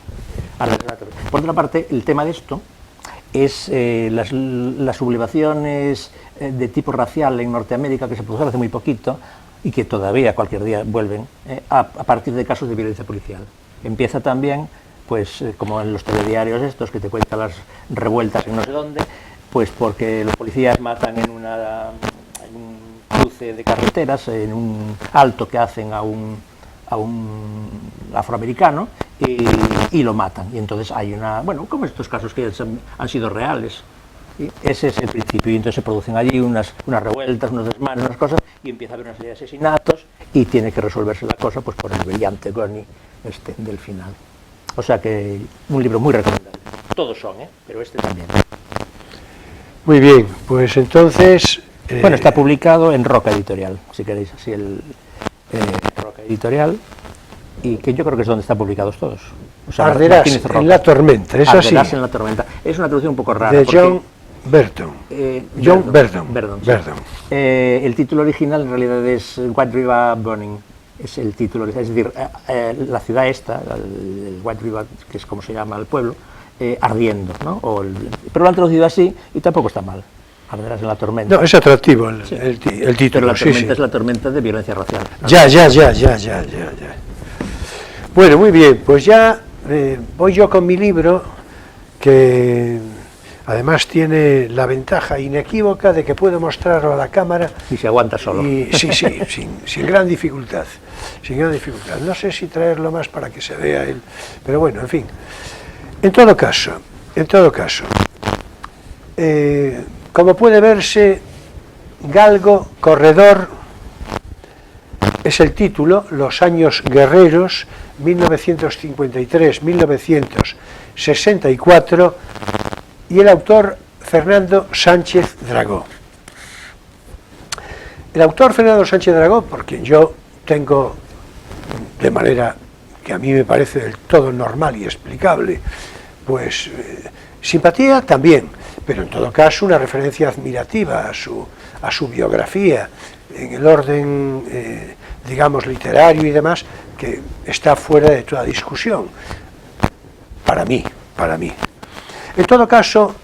Por otra parte, el tema de esto es las sublevaciones de tipo racial en Norteamérica, que se produjeron hace muy poquito y que todavía cualquier día vuelven a partir de casos de violencia policial. Empieza también, pues como en los telediarios estos que te cuentan las revueltas en no sé dónde, pues porque los policías matan en un cruce de carreteras, en un alto que hacen a un afroamericano y lo matan. Y entonces hay bueno, como estos casos que han sido reales. ¿Sí? Ese es el principio. Y entonces se producen allí unas revueltas, unos desmanes, unas cosas, y empieza a haber una serie de asesinatos y tiene que resolverse la cosa pues por el brillante Gurney del final. O sea que un libro muy recomendable. Todos son, pero este también. Muy bien, pues entonces... Bueno, está publicado en Roca Editorial, si queréis, así Roca Editorial, y que yo creo que es donde están publicados todos. O sea, Arderás en la tormenta, es así. Arderás en la tormenta. Es una traducción un poco rara. De John Burton. John Burton. El título original en realidad es White River Burning. Es el título, es decir, la ciudad esta, el White River, que es como se llama el pueblo, ardiendo, ¿no? Pero lo han traducido así y tampoco está mal. Arderás en la tormenta. No, es atractivo el título. Pero la tormenta es la tormenta de violencia racial. Ya. Bueno, muy bien, pues ya voy yo con mi libro, que además tiene la ventaja inequívoca de que puedo mostrarlo a la cámara. Y se aguanta solo. Y, sí, sin gran dificultad. No sé si traerlo más para que se vea él, pero bueno, en fin. En todo caso, como puede verse, Galgo, Corredor, es el título, Los años guerreros, 1953-1964, y el autor Fernando Sánchez Dragó. El autor Fernando Sánchez Dragó, por quien yo tengo, de manera que a mí me parece del todo normal y explicable, pues simpatía también, pero en todo caso una referencia admirativa a su biografía, en el orden, digamos, literario y demás, que está fuera de toda discusión, para mí. En todo caso,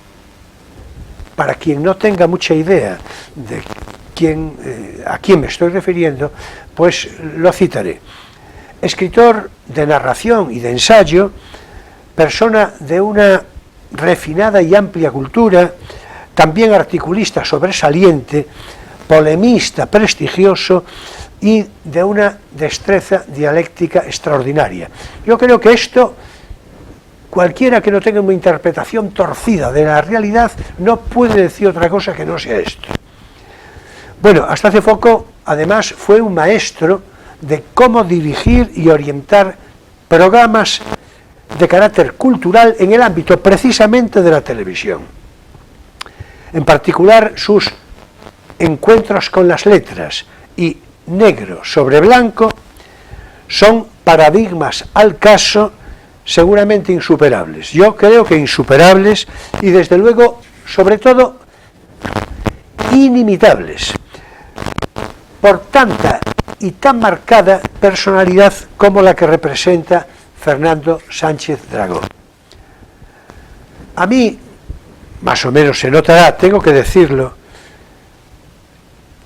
para quien no tenga mucha idea de a quién me estoy refiriendo, pues lo citaré. Escritor de narración y de ensayo, persona de una refinada y amplia cultura, también articulista sobresaliente, polemista prestigioso y de una destreza dialéctica extraordinaria. Yo creo que esto, cualquiera que no tenga una interpretación torcida de la realidad, no puede decir otra cosa que no sea esto. Bueno, hasta hace poco, además, fue un maestro de cómo dirigir y orientar programas de carácter cultural en el ámbito precisamente de la televisión. En particular, sus Encuentros con las letras y Negro sobre blanco son paradigmas al caso seguramente insuperables. Yo creo que insuperables y desde luego, sobre todo, inimitables por tanta y tan marcada personalidad como la que representa Fernando Sánchez Dragó. A mí, más o menos se notará, tengo que decirlo,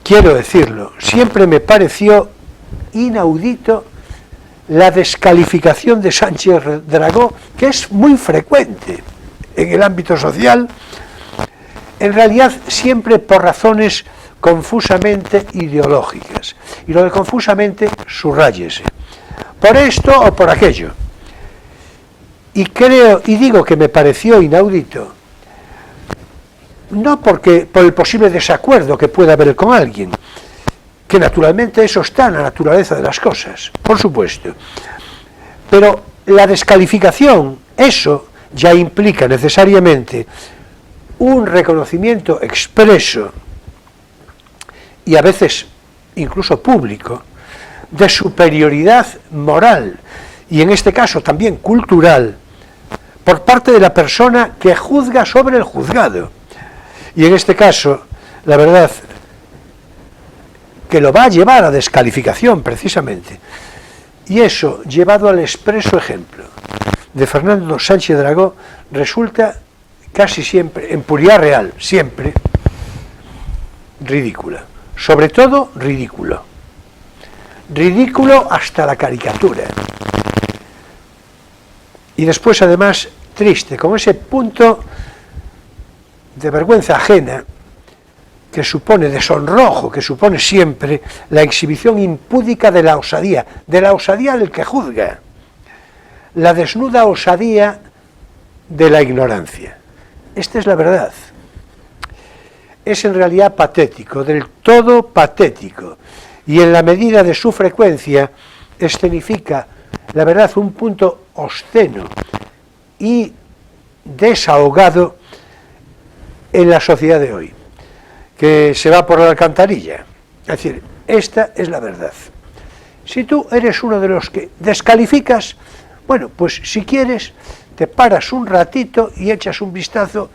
quiero decirlo, siempre me pareció inaudito la descalificación de Sánchez Dragó, que es muy frecuente en el ámbito social, en realidad siempre por razones confusamente ideológicas. Y lo de confusamente, subráyese. Por esto o por aquello. Y digo que me pareció inaudito, no porque por el posible desacuerdo que pueda haber con alguien, que naturalmente eso está en la naturaleza de las cosas, por supuesto, pero la descalificación, eso ya implica necesariamente un reconocimiento expreso y a veces incluso público de superioridad moral y en este caso también cultural por parte de la persona que juzga sobre el juzgado. Y en este caso, la verdad, que lo va a llevar a descalificación precisamente. Y eso, llevado al expreso ejemplo de Fernando Sánchez Dragó, resulta casi siempre, en puridad real, siempre, ridícula. Sobre todo, ridículo. Ridículo hasta la caricatura. Y después, además, triste, con ese punto de vergüenza ajena que supone, de sonrojo, que supone siempre la exhibición impúdica de la osadía del que juzga, la desnuda osadía de la ignorancia. Esta es la verdad. Es en realidad patético, del todo patético, y en la medida de su frecuencia escenifica, la verdad, un punto obsceno y desahogado en la sociedad de hoy, que se va por la alcantarilla. Es decir, esta es la verdad. Si tú eres uno de los que descalificas, bueno, pues si quieres, te paras un ratito y echas un vistazo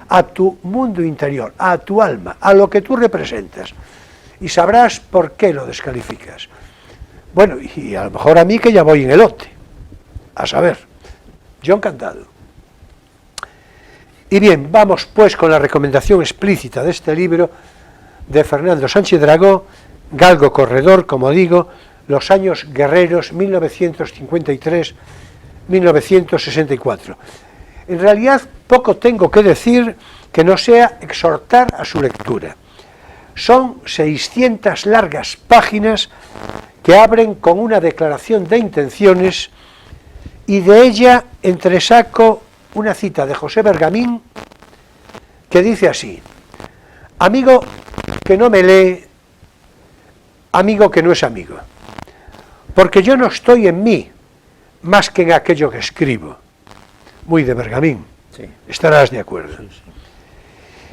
a tu mundo interior, a tu alma, a lo que tú representas, y sabrás por qué lo descalificas. Bueno, y a lo mejor a mí que ya voy en elote, a saber, yo encantado. Y bien, vamos pues con la recomendación explícita de este libro de Fernando Sánchez Dragó, Galgo Corredor, como digo, Los años guerreros, 1953-1964. En realidad, poco tengo que decir que no sea exhortar a su lectura. Son 600 largas páginas que abren con una declaración de intenciones y de ella entresaco una cita de José Bergamín que dice así: amigo que no me lee, amigo que no es amigo, porque yo no estoy en mí más que en aquello que escribo. Muy de Bergamín, Sí. Estarás de acuerdo. Sí, sí.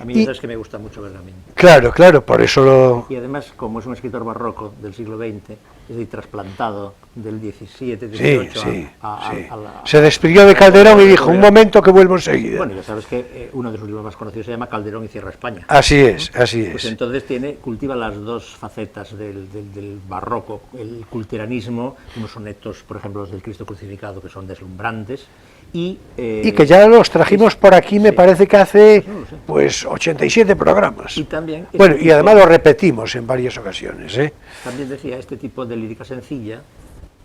A mí es que me gusta mucho Bergamín. Claro, claro, por eso lo... Y además, como es un escritor barroco del siglo XX, es decir, trasplantado del 17, 18 sí. a Se despidió de Calderón y dijo, un momento que vuelvo enseguida. Bueno, ya sabes que uno de sus libros más conocidos se llama Calderón y Cierra España. Así es, así es. Pues entonces cultiva las dos facetas del barroco, el culteranismo, unos sonetos, por ejemplo, los del Cristo crucificado, que son deslumbrantes, y que ya los trajimos por aquí, me parece que hace, No lo sé. pues, 87 programas. Y también Bueno, este y además lo repetimos en varias ocasiones, ¿eh? También decía este tipo de lírica sencilla,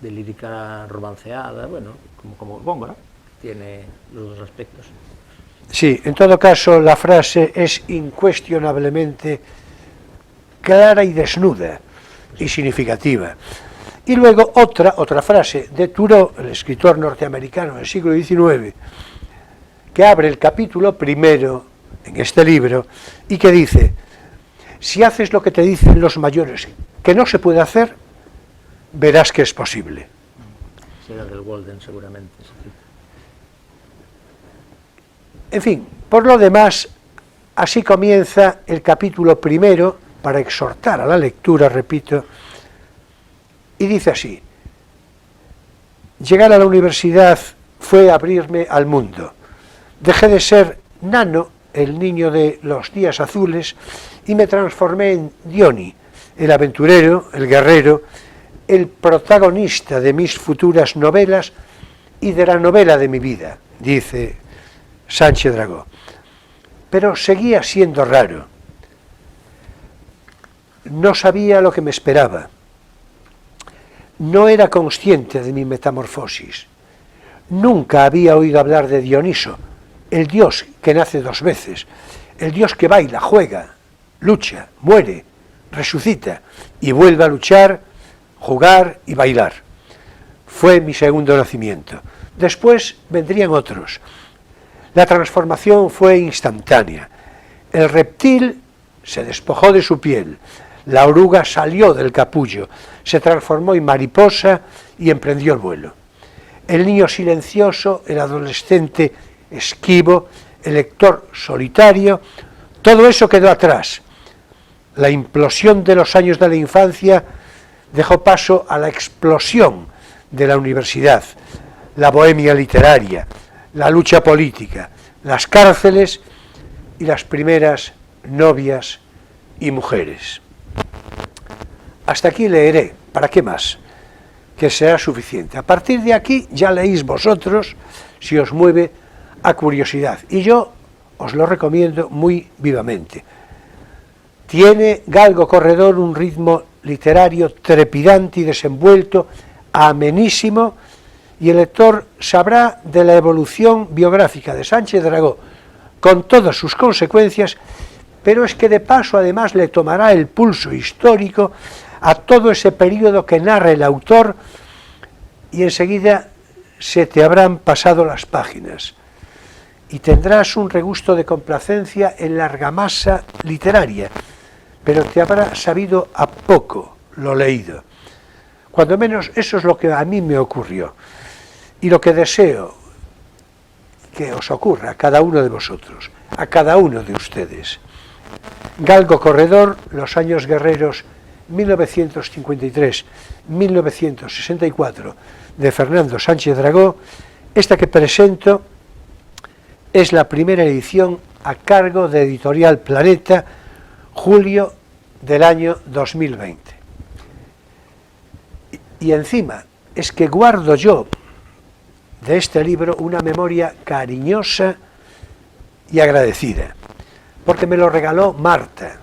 de lírica romanceada, bueno, como Góngora, tiene los dos aspectos. Sí, en todo caso, la frase es incuestionablemente clara y desnuda y significativa. Y luego otra frase de Thoreau, el escritor norteamericano del siglo XIX, que abre el capítulo primero en este libro y que dice: si haces lo que te dicen los mayores que no se puede hacer, verás que es posible. Será del Walden seguramente. Sí. En fin, por lo demás, así comienza el capítulo primero, para exhortar a la lectura, repito, y dice así: llegar a la universidad fue abrirme al mundo. Dejé de ser Nano, el niño de los días azules, y me transformé en Diony, el aventurero, el guerrero, el protagonista de mis futuras novelas y de la novela de mi vida, dice Sánchez Dragó. Pero seguía siendo raro. No sabía lo que me esperaba. No era consciente de mi metamorfosis. Nunca había oído hablar de Dioniso, el dios que nace dos veces, el dios que baila, juega, lucha, muere, resucita y vuelve a luchar, jugar y bailar. Fue mi segundo nacimiento. Después vendrían otros. La transformación fue instantánea. El reptil se despojó de su piel, la oruga salió del capullo, se transformó en mariposa y emprendió el vuelo. El niño silencioso, el adolescente esquivo, el lector solitario, todo eso quedó atrás. La implosión de los años de la infancia dejó paso a la explosión de la universidad, la bohemia literaria, la lucha política, las cárceles y las primeras novias y mujeres. Hasta aquí leeré, ¿para qué más? Que será suficiente. A partir de aquí ya leéis vosotros si os mueve a curiosidad, y yo os lo recomiendo muy vivamente. Tiene Galgo Corredor un ritmo literario trepidante y desenvuelto, amenísimo, y el lector sabrá de la evolución biográfica de Sánchez Dragó con todas sus consecuencias, pero es que de paso además le tomará el pulso histórico a todo ese periodo que narra el autor, y enseguida se te habrán pasado las páginas y tendrás un regusto de complacencia en la argamasa literaria, pero te habrá sabido a poco lo leído. Cuando menos eso es lo que a mí me ocurrió, y lo que deseo que os ocurra a cada uno de vosotros, a cada uno de ustedes. Galgo Corredor, Los años guerreros, 1953-1964, de Fernando Sánchez Dragó. Esta que presento es la primera edición a cargo de Editorial Planeta, julio del año 2020. Y encima es que guardo yo de este libro una memoria cariñosa y agradecida, porque me lo regaló Marta,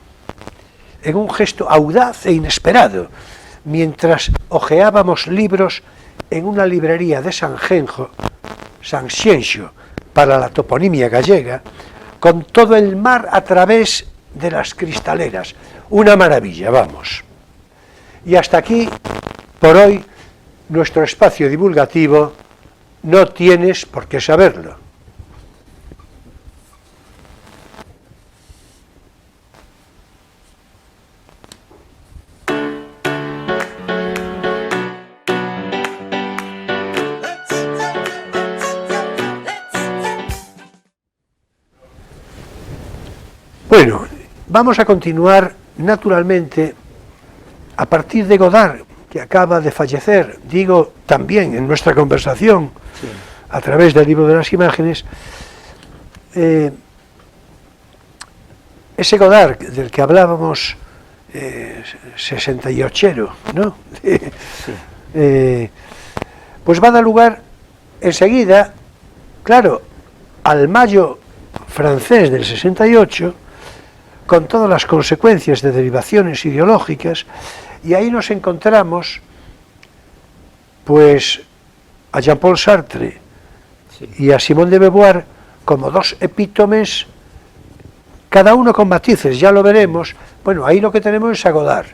en un gesto audaz e inesperado, mientras hojeábamos libros en una librería de Sanxenxo para la toponimia gallega, con todo el mar a través de las cristaleras. Una maravilla, vamos. Y hasta aquí, por hoy, nuestro espacio divulgativo. No tienes por qué saberlo. Bueno, vamos a continuar naturalmente a partir de Godard, que acaba de fallecer, digo también en nuestra conversación, sí, a través del libro de las imágenes. Ese Godard del que hablábamos, 68ero, ¿no? Sí. Pues va a dar lugar enseguida, claro, al Mayo francés del 68, con todas las consecuencias de derivaciones ideológicas, y ahí nos encontramos pues a Jean-Paul Sartre, sí, y a Simone de Beauvoir como dos epítomes, cada uno con matices, ya lo veremos. Bueno, ahí lo que tenemos es a Godard,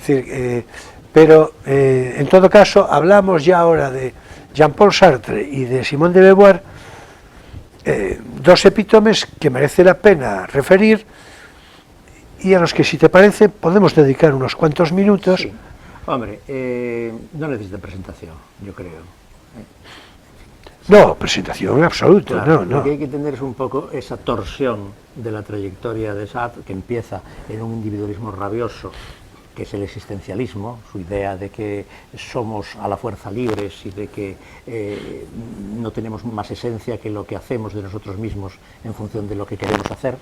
es decir, pero en todo caso hablamos ya ahora de Jean-Paul Sartre y de Simone de Beauvoir, dos epítomes que merece la pena referir, y a los que, si te parece, podemos dedicar unos cuantos minutos. Sí. Hombre, no necesita presentación, yo creo. No, presentación en absoluto, claro, no. Lo que hay que entender es un poco esa torsión de la trayectoria de Sartre, que empieza en un individualismo rabioso, que es el existencialismo, su idea de que somos a la fuerza libres y de que no tenemos más esencia que lo que hacemos de nosotros mismos en función de lo que queremos hacer,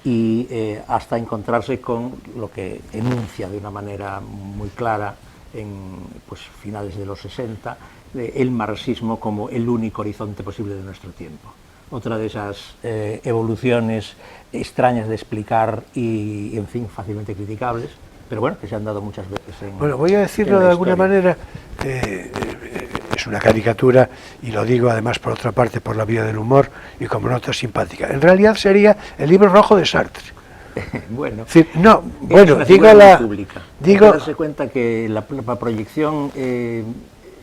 y hasta encontrarse con lo que enuncia de una manera muy clara en pues, finales de los 60, el marxismo como el único horizonte posible de nuestro tiempo. Otra de esas evoluciones extrañas de explicar y, en fin, fácilmente criticables, pero bueno, que se han dado muchas veces en Bueno, voy a decirlo de alguna manera, es una caricatura, y lo digo además por otra parte por la vía del humor y como nota simpática. En realidad sería el libro rojo de Sartre. Bueno, es decir, no, bueno, digo la... pública. Digo... darse cuenta que la proyección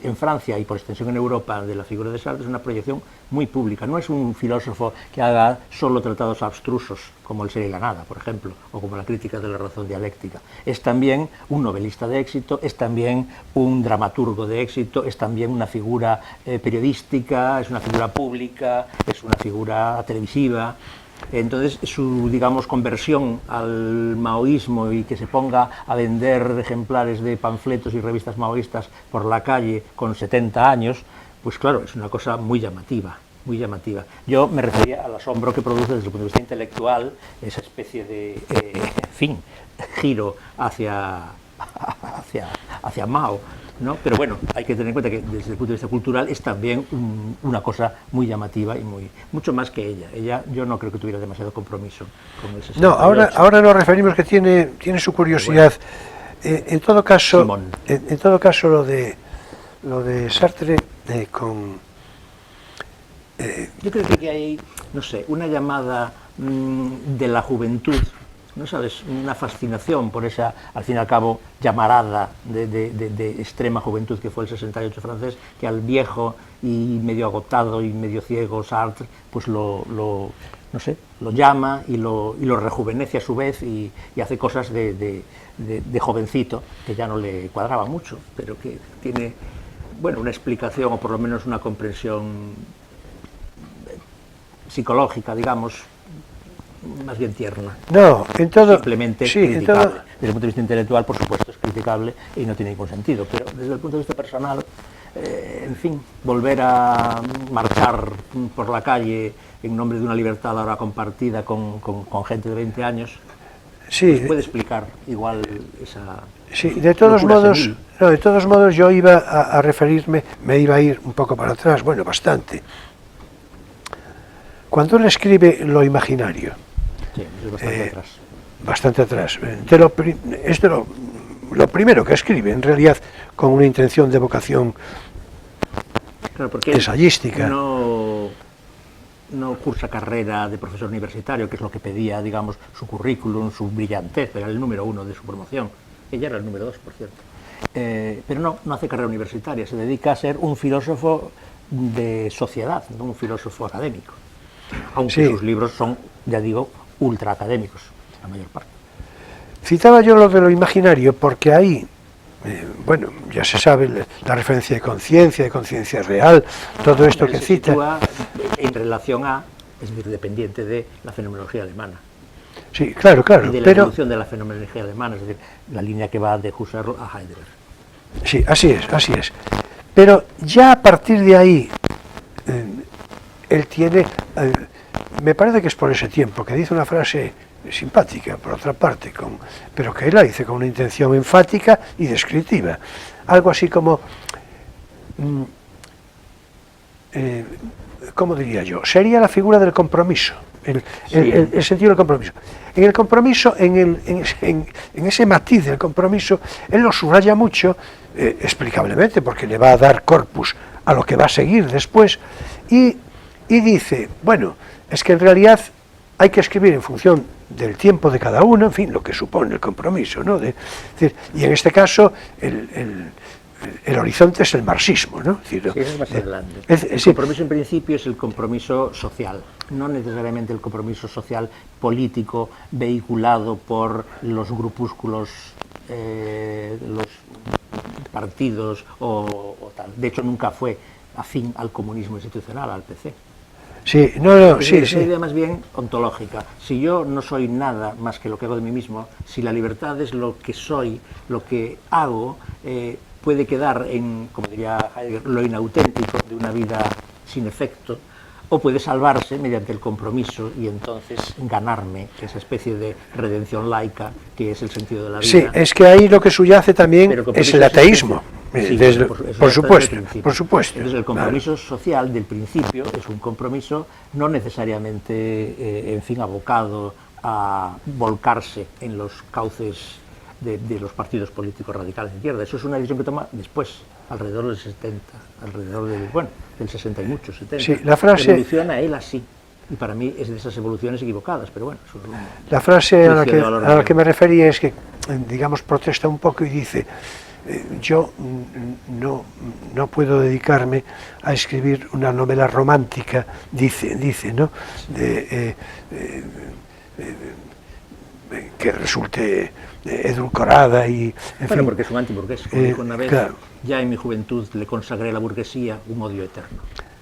en Francia y por extensión en Europa de la figura de Sartre es una proyección muy pública. No es un filósofo que haga solo tratados abstrusos como El ser y la nada, por ejemplo, o como la crítica de la razón dialéctica. Es también un novelista de éxito, es también un dramaturgo de éxito, es también una figura periodística, es una figura pública, es una figura televisiva. Entonces, su, digamos, conversión al maoísmo y que se ponga a vender ejemplares de panfletos y revistas maoístas por la calle con 70 años, pues claro, es una cosa muy llamativa, muy llamativa. Yo me refería al asombro que produce desde el punto de vista intelectual esa especie de, giro hacia Mao, ¿no? Pero bueno, hay que tener en cuenta que desde el punto de vista cultural es también una cosa muy llamativa y mucho más que ella. Ella, yo no creo que tuviera demasiado compromiso con ese. No, ahora nos referimos que tiene su curiosidad. Bueno, en todo caso, lo de Sartre yo creo que hay, no sé, una llamada de la juventud, ¿no sabes? Una fascinación por esa, al fin y al cabo, llamarada de extrema juventud que fue el 68 francés, que al viejo y medio agotado y medio ciego Sartre, pues no sé, lo llama y lo rejuvenece a su vez y hace cosas de jovencito, que ya no le cuadraba mucho, pero que tiene, bueno, una explicación o por lo menos una comprensión psicológica, digamos, más bien tierna. No, en todo... Simplemente criticable. Desde el punto de vista intelectual, por supuesto, es criticable y no tiene ningún sentido, pero desde el punto de vista personal, en fin, volver a marchar por la calle en nombre de una libertad ahora compartida con gente de 20 años, sí, pues puede explicar igual esa... Sí, de todos modos yo iba a referirme, me iba a ir un poco para atrás, bueno, bastante. Cuando él escribe lo imaginario, sí, es bastante atrás. Bastante atrás. Es lo primero que escribe, en realidad, con una intención de vocación, claro, porque ensayística. No cursa carrera de profesor universitario, que es lo que pedía, digamos, su currículum, su brillantez, era el número 1 de su promoción. Ella era el número 2, por cierto. Pero no hace carrera universitaria, se dedica a ser un filósofo de sociedad, no un filósofo académico. Aunque sí, sus libros son, ya digo, ultra académicos, la mayor parte. Citaba yo lo de lo imaginario porque ahí, bueno, ya se sabe la referencia de conciencia real, todo esto que cita. Sitúa en relación a, es decir, dependiente de la fenomenología alemana. Sí, claro, y de la evolución de la fenomenología alemana, es decir, la línea que va de Husserl a Heidegger. Sí, así es. Pero ya a partir de ahí, él tiene, me parece que es por ese tiempo, que dice una frase simpática, por otra parte, pero que él la dice con una intención enfática y descriptiva. Algo así como, ¿cómo diría yo? Sería la figura del compromiso, el sentido del compromiso. En el compromiso, en ese matiz del compromiso, él lo subraya mucho, explicablemente, porque le va a dar corpus a lo que va a seguir después, y dice, bueno, es que en realidad hay que escribir en función del tiempo de cada uno, en fin, lo que supone el compromiso, ¿no? Y en este caso, el horizonte es el marxismo, ¿no? Sí, es más grande. El compromiso en principio es el compromiso social, no necesariamente el compromiso social político vehiculado por los grupúsculos, los partidos o tal. De hecho, nunca fue afín al comunismo institucional, al PC. Sí, Es una idea más bien ontológica. Si yo no soy nada más que lo que hago de mí mismo, si la libertad es lo que soy, lo que hago, puede quedar en, como diría Heidegger, lo inauténtico de una vida sin efecto, o puede salvarse mediante el compromiso y entonces ganarme esa especie de redención laica que es el sentido de la vida. Sí, es que ahí lo que subyace también es el ateísmo. Sí, por supuesto. Entonces el compromiso social del principio es un compromiso no necesariamente, abocado a volcarse en los cauces de los partidos políticos radicales de izquierda. Eso es una decisión que toma después, alrededor del 70, alrededor del 60 y mucho, 70. Sí, la frase... Evoluciona él así. Y para mí es de esas evoluciones equivocadas, pero bueno. La frase a la que me refería es que, digamos, protesta un poco y dice, yo no puedo dedicarme a escribir una novela romántica, dice, ¿no? Que resulte edulcorada y... Bueno, porque es un antiburgués. Como dijo una vez, claro. ya en mi juventud le consagré a la burguesía un odio eterno.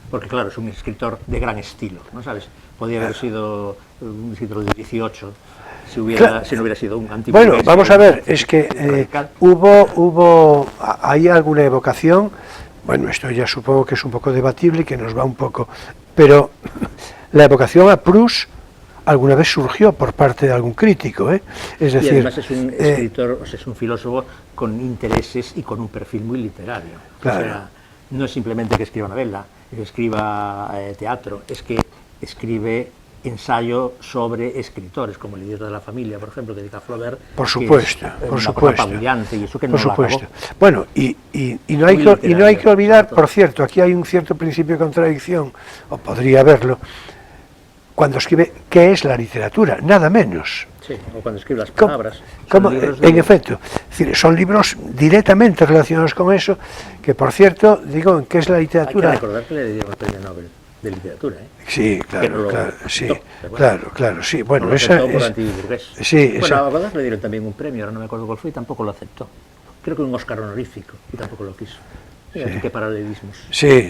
Porque claro, es un escritor de gran estilo, ¿no sabes? Podría haber sido un escritor del 18 si no hubiera sido un antiburgués. Bueno, vamos a ver, es que hay alguna evocación, bueno, esto ya supongo que es un poco debatible y que nos va un poco, pero la evocación a Proust alguna vez surgió por parte de algún crítico, ¿eh? Es decir, y además es un escritor, o sea, es un filósofo con intereses y con un perfil muy literario. Claro. O sea, no es simplemente que escriba novela, que escriba teatro, es que escribe ensayo sobre escritores, como El idiota de la familia, por ejemplo, que dedica a Flaubert. Por supuesto, por supuesto. Apabullante, y eso que por no supuesto. Lo acabó. Bueno, y no hay que olvidar, por cierto, aquí hay un cierto principio de contradicción, o podría haberlo, cuando escribe qué es la literatura, nada menos. Sí, o cuando escribe las palabras. En efecto, es decir, son libros directamente relacionados con eso, que por cierto, digo, ¿en qué es la literatura? Hay que recordar que le dieron el premio Nobel de literatura, ¿eh? Sí, claro, claro, sí. Bueno, no lo esa aceptó por es... antiburgués. Sí, bueno, a Godard le dieron también un premio, ahora no me acuerdo cuál fue, y tampoco lo aceptó. Creo que un Oscar honorífico, y tampoco lo quiso. Fíjate qué paralelismos. Sí.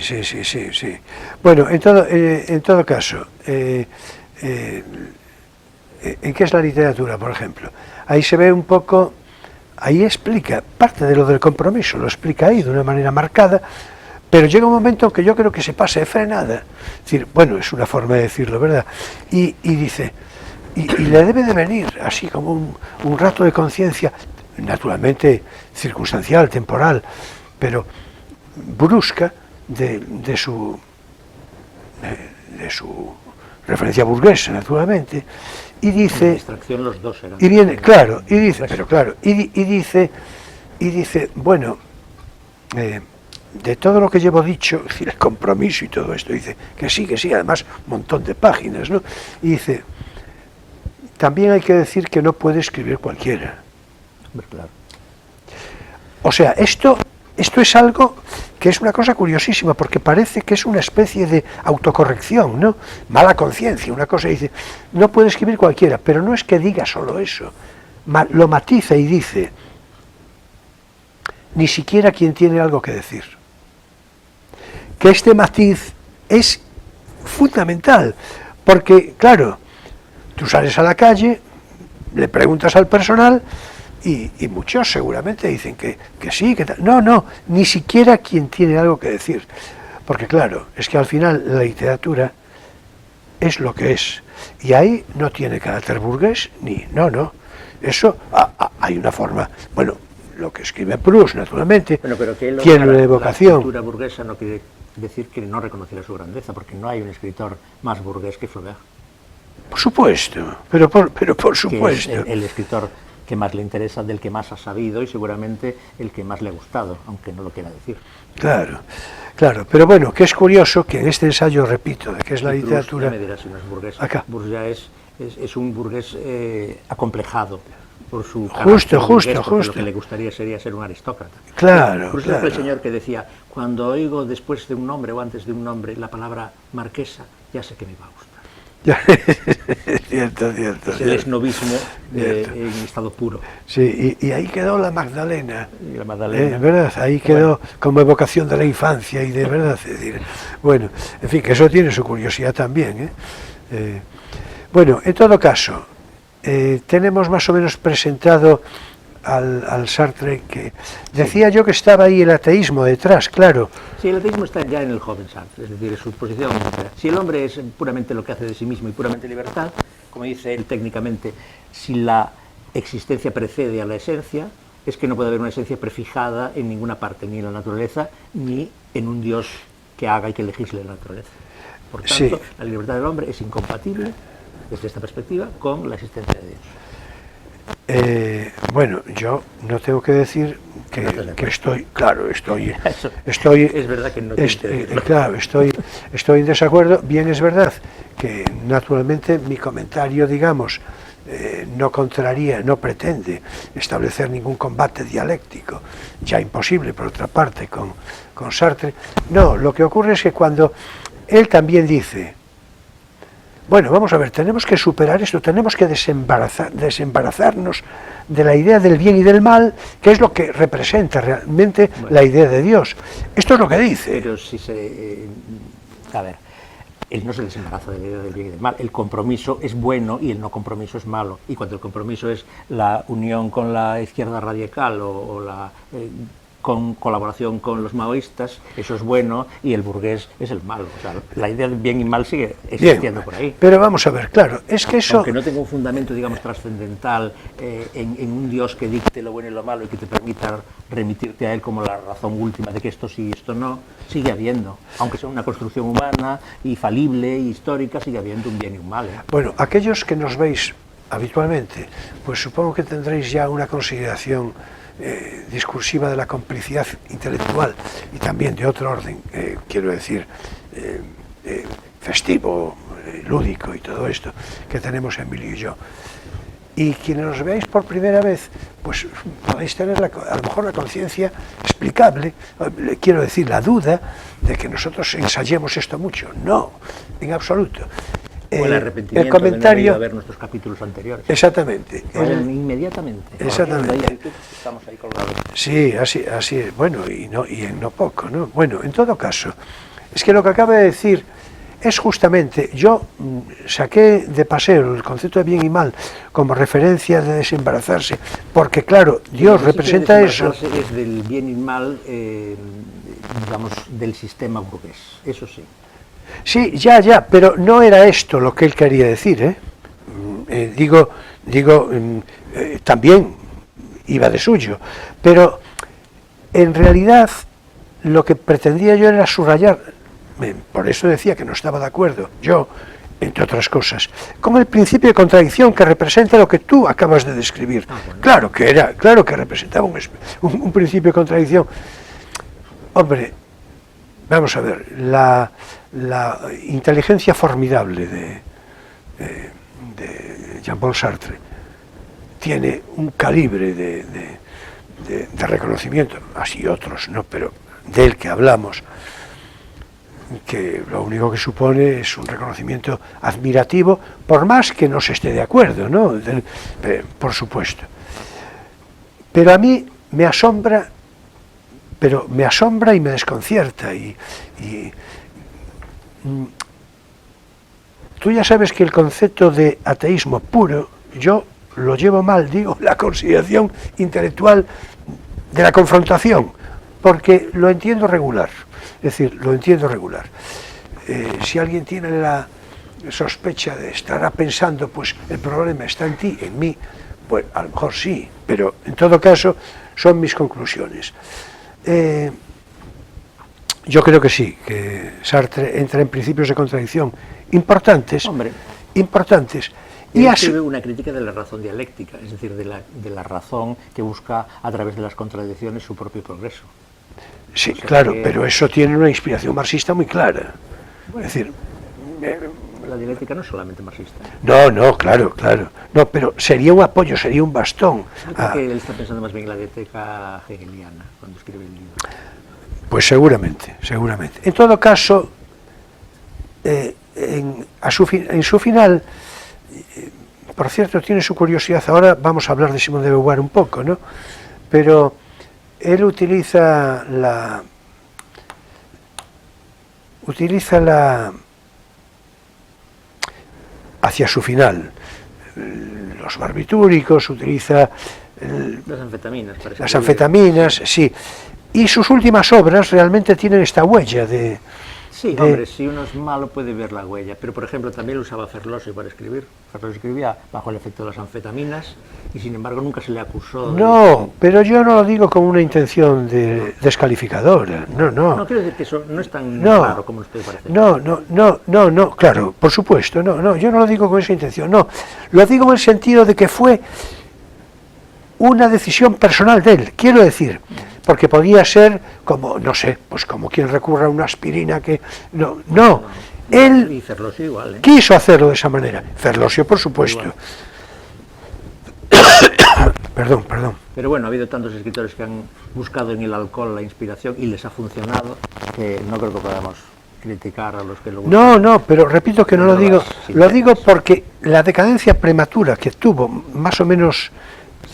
Bueno, en todo caso, ¿en qué es la literatura, por ejemplo? Ahí se ve un poco, ahí explica parte de lo del compromiso, lo explica ahí de una manera marcada, pero llega un momento que yo creo que se pasa de frenada. Es decir, bueno, es una forma de decirlo, ¿verdad? Y dice, y le debe de venir así como un rato de conciencia, naturalmente circunstancial, temporal, pero brusca de su referencia burguesa, naturalmente, y dice... Distracción los dos eran. Y viene, claro, y dice, pero claro, y dice, bueno, de todo lo que llevo dicho, es decir, el compromiso y todo esto, dice que sí, además un montón de páginas, ¿no? Y dice, también hay que decir que no puede escribir cualquiera. Claro. O sea, esto es algo que es una cosa curiosísima, porque parece que es una especie de autocorrección, ¿no? Mala conciencia, una cosa, dice, no puede escribir cualquiera, pero no es que diga solo eso, lo matiza y dice, ni siquiera quien tiene algo que decir. Que este matiz es fundamental, porque, claro, tú sales a la calle, le preguntas al personal, y muchos seguramente dicen que sí, que tal. No, ni siquiera quien tiene algo que decir. Porque claro, es que al final la literatura es lo que es. Y ahí no tiene carácter burgués, no. Eso, hay una forma, bueno, lo que escribe Proust, naturalmente, bueno, pero que tiene una evocación. La cultura burguesa no quiere decir que no reconociera su grandeza, porque no hay un escritor más burgués que Flaubert. Por supuesto, pero por supuesto. Que es el escritor que más le interesa, del que más ha sabido y seguramente el que más le ha gustado, aunque no lo quiera decir. Claro, pero bueno, que es curioso que en este ensayo, repito, de que es la literatura... Ya me dirás si no es burgués. Acá. Burgués es un burgués acomplejado por su justo. Lo que le gustaría sería ser un aristócrata. Claro. Por eso fue el señor que decía, cuando oigo después de un nombre o antes de un nombre la palabra marquesa, ya sé que me va a gustar. Cierto. Es el esnovismo en estado puro. Sí, y ahí quedó la Magdalena. La Magdalena. ¿Verdad? Ahí quedó como evocación de la infancia y de verdad. Es decir, bueno, en fin, que eso tiene su curiosidad también. Bueno, en todo caso, tenemos más o menos presentado al Sartre, que decía yo que estaba ahí el ateísmo detrás, claro. Sí, el ateísmo está ya en el joven Sartre, es decir, su posición. Si el hombre es puramente lo que hace de sí mismo y puramente libertad, como dice él técnicamente, si la existencia precede a la esencia, es que no puede haber una esencia prefijada en ninguna parte, ni en la naturaleza, ni en un Dios que haga y que legisle la naturaleza. Por tanto, la libertad del hombre es incompatible, desde esta perspectiva, con la existencia de Dios. Bueno, yo no tengo que decir que estoy es verdad que no claro, estoy en desacuerdo. Bien, es verdad que naturalmente mi comentario, digamos, no pretende establecer ningún combate dialéctico, ya imposible por otra parte con Sartre. No, lo que ocurre es que cuando él también dice, bueno, vamos a ver, tenemos que superar esto, tenemos que desembarazarnos de la idea del bien y del mal, que es lo que representa realmente la idea de Dios. Esto es lo que dice. Pero si a ver, él no se desembaraza de la idea del bien y del mal. El compromiso es bueno y el no compromiso es malo. Y cuando el compromiso es la unión con la izquierda radical o la con colaboración con los maoístas, eso es bueno, y el burgués es el malo. O sea, la idea de bien y mal sigue existiendo por ahí. Pero vamos a ver, claro, es que eso... Aunque no tenga un fundamento, digamos, trascendental en un Dios que dicte lo bueno y lo malo y que te permita remitirte a él como la razón última de que esto sí y esto no, sigue habiendo. Aunque sea una construcción humana y falible y histórica, sigue habiendo un bien y un mal. Bueno, aquellos que nos veis habitualmente, pues supongo que tendréis ya una consideración discursiva de la complicidad intelectual y también de otro orden, quiero decir, festivo, lúdico y todo esto que tenemos Emilio y yo. Y quienes nos veáis por primera vez, pues podéis tener a lo mejor la conciencia explicable, quiero decir, la duda de que nosotros ensayemos esto mucho. No, en absoluto. O el arrepentimiento el comentario, de no ver nuestros capítulos anteriores. Exactamente. Inmediatamente. Exactamente. Estamos ahí colgados. Sí, así es. Bueno, y en no poco, ¿no? Bueno, en todo caso, es que lo que acaba de decir es justamente, yo saqué de paseo el concepto de bien y mal como referencia de desembarazarse, porque claro, Dios representa eso. Es del bien y mal, digamos, del sistema burgués, eso sí. Sí, ya, pero no era esto lo que él quería decir, ¿eh? Digo, también iba de suyo, pero en realidad lo que pretendía yo era subrayar, por eso decía que no estaba de acuerdo, yo, entre otras cosas, con el principio de contradicción que representa lo que tú acabas de describir. Bueno. Claro que representaba un principio de contradicción. Hombre, vamos a ver, la inteligencia formidable de Jean-Paul Sartre tiene un calibre de reconocimiento, así otros, ¿no? Pero del que hablamos, que lo único que supone es un reconocimiento admirativo, por más que no se esté de acuerdo, ¿no? Por supuesto. Pero a mí me asombra y me desconcierta y tú ya sabes que el concepto de ateísmo puro yo lo llevo mal, digo, la consideración intelectual de la confrontación, porque lo entiendo regular, es decir, lo entiendo regular. Si alguien tiene la sospecha de estará pensando, pues el problema está en ti, en mí, pues a lo mejor sí, pero en todo caso son mis conclusiones. Yo creo que sí, que Sartre entra en principios de contradicción importantes. Hombre, importantes. Y escribe una crítica de la razón dialéctica, es decir, de la razón que busca a través de las contradicciones su propio progreso. Sí, claro, pero eso tiene una inspiración marxista muy clara. Bueno, es decir, la dialéctica no es solamente marxista. No, claro. No, pero sería un apoyo, sería un bastón. Yo creo que él está pensando más bien en la dialéctica hegeliana cuando escribe el libro. Pues seguramente. En todo caso, en su final, por cierto, tiene su curiosidad. Ahora vamos a hablar de Simone de Beauvoir un poco, ¿no? Pero él utiliza hacia su final los barbitúricos, utiliza las anfetaminas, parece. Las anfetaminas, sí. Y sus últimas obras realmente tienen esta huella de... Sí, hombre, si uno es malo puede ver la huella, pero por ejemplo también lo usaba Ferlosio para escribir. Ferlosio escribía bajo el efecto de las anfetaminas y sin embargo nunca se le acusó. No, pero yo no lo digo con una intención descalificadora, no. No quiero decir que eso no es tan raro como usted parece. No, claro, por supuesto, no, yo no lo digo con esa intención, no. Lo digo en el sentido de que fue una decisión personal de él, quiero decir, porque podía ser como, no sé, pues como quien recurra a una aspirina que... No, él y Ferlosio igual, quiso hacerlo de esa manera, Ferlosio por supuesto, Perdón. Pero bueno, ha habido tantos escritores que han buscado en el alcohol la inspiración y les ha funcionado, que no creo que podamos criticar a los que lo buscan. No, pero repito que no lo digo. Lo digo porque la decadencia prematura que tuvo, más o menos,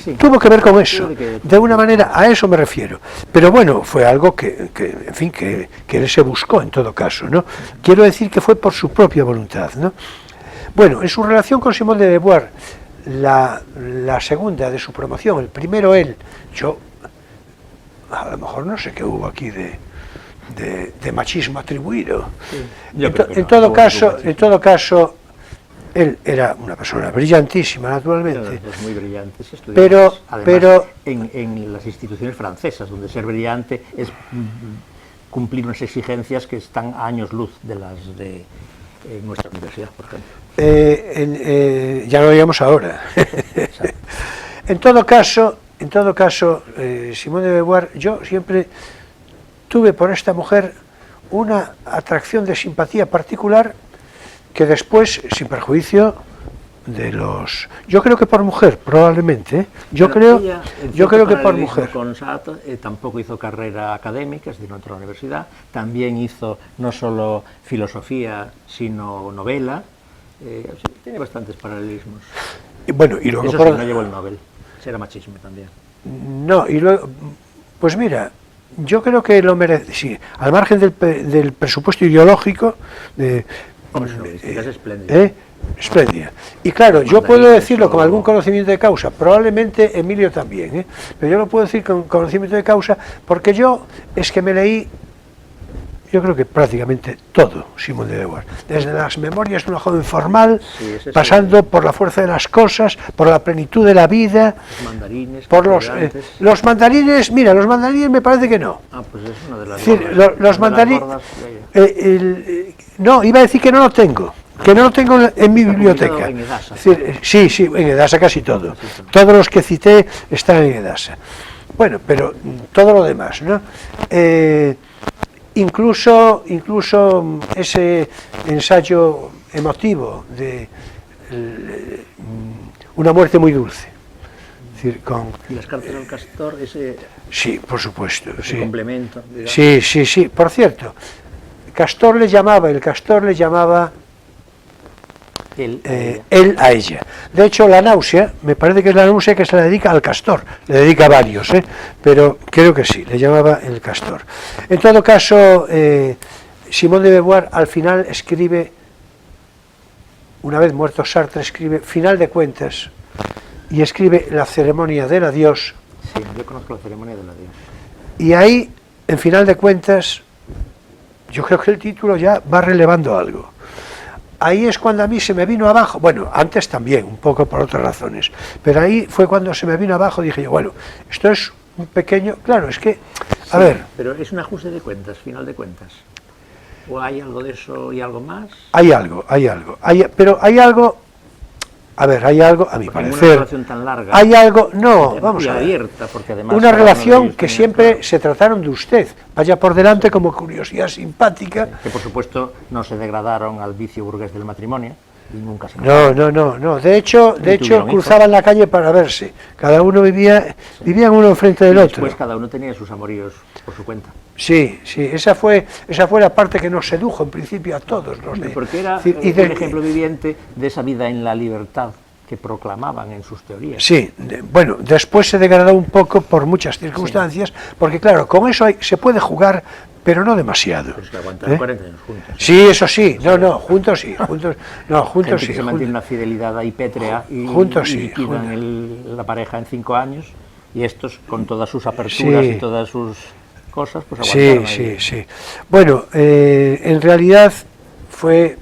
Sí. tuvo que ver con eso. Creo que- De una manera, a eso me refiero. Pero bueno, fue algo que en fin, que él se buscó en todo caso, ¿no? Quiero decir que fue por su propia voluntad, ¿no? Bueno, en su relación con Simone de Beauvoir, la segunda de su promoción, el primero él, yo, a lo mejor no sé qué hubo aquí de machismo atribuido. Yo creo que no, En todo no hubo caso, machismo. él era una persona brillantísima, naturalmente. Los muy brillantes estudiantes. Pero- Además, pero- en las instituciones francesas, donde ser brillante es cumplir unas exigencias que están a años luz de las de nuestra universidad, por ejemplo. Ya lo digamos ahora. En todo caso, Simone de Beauvoir, yo siempre tuve por esta mujer una atracción de simpatía particular que después, sin perjuicio de los... Yo creo que por mujer, probablemente. Yo creo que por mujer. Con Sartre tampoco hizo carrera académica, es decir, no entró a la universidad. También hizo no solo filosofía, sino novela. Tiene bastantes paralelismos. Y bueno, y luego Eso por... sí, no llevó el Nobel. Será machismo también. No, y luego, pues mira, yo creo que lo merece, sí, al margen del presupuesto ideológico, Hombre, su novelística es espléndida. espléndida. Y claro, yo puedo decirlo con algún conocimiento de causa, probablemente Emilio también, pero yo lo puedo decir con conocimiento de causa porque yo es que me leí, yo creo que prácticamente todo Simone de Beauvoir, desde las memorias de una joven formal, Sí, pasando por la fuerza de las cosas, por la plenitud de la vida, Los mandarines, por los mandarines, mira, los mandarines me parece que no. Ah, pues es una de las Es decir, gordas, los una de las mandarines, gordas de ella. no, iba a decir que no lo tengo, que no lo tengo en mi Está biblioteca. publicado en Edasa. Es decir, sí, en Edasa casi todo. Todos los que cité están en Edasa. Bueno, pero todo lo demás, ¿no? Incluso ese ensayo emotivo de una muerte muy dulce. Es decir, Y las cartas del castor, ese sí, por supuesto. Sí. complemento. Digamos. Sí. Por cierto, el castor le llamaba él a ella. De hecho, la náusea, me parece que es la náusea que se le dedica al castor, le dedica a varios, pero creo que sí, le llamaba el castor. En todo caso, Simone de Beauvoir al final escribe, una vez muerto Sartre, escribe Final de Cuentas y escribe La ceremonia del adiós, Sí, yo conozco la ceremonia del adiós. y ahí, en Final de Cuentas, yo creo que el título ya va relevando algo. Ahí es cuando a mí se me vino abajo, bueno, antes también, un poco por otras razones, pero ahí fue cuando se me vino abajo, dije yo, bueno, esto es un pequeño, claro, es que, a ver, Pero es un ajuste de cuentas, final de cuentas. ¿O hay algo de eso y algo más? hay algo, pero hay algo, a ver, hay algo, a mi Porque ninguna parecer, relación tan larga. hay algo, no, muy vamos a ver, abierta, porque además una cada uno de relación ellos que tenía, siempre claro, se trataron de usted, vaya por delante como curiosidad simpática. que por supuesto no se degradaron al vicio burgués del matrimonio y nunca se No, de hecho tuvieron cruzaban la calle para verse, cada uno vivían uno enfrente del otro. Después cada uno tenía sus amoríos por su cuenta. Sí, esa fue la parte que nos sedujo en principio a todos los de... Porque era y un ejemplo viviente de esa vida en la libertad que proclamaban en sus teorías. Sí, bueno, después se degradó un poco por muchas circunstancias, porque claro, con eso se puede jugar, pero no demasiado. Pero es que aguantaron 40 años juntos. Sí, eso sí, juntos sí, juntos Gente sí. que se mantiene una fidelidad ahí pétrea y Juntos sí, liquidan la pareja en 5 años, y estos con todas sus aperturas Sí. y todas sus cosas, pues aguantaron ahí. Sí. Bueno, en realidad fue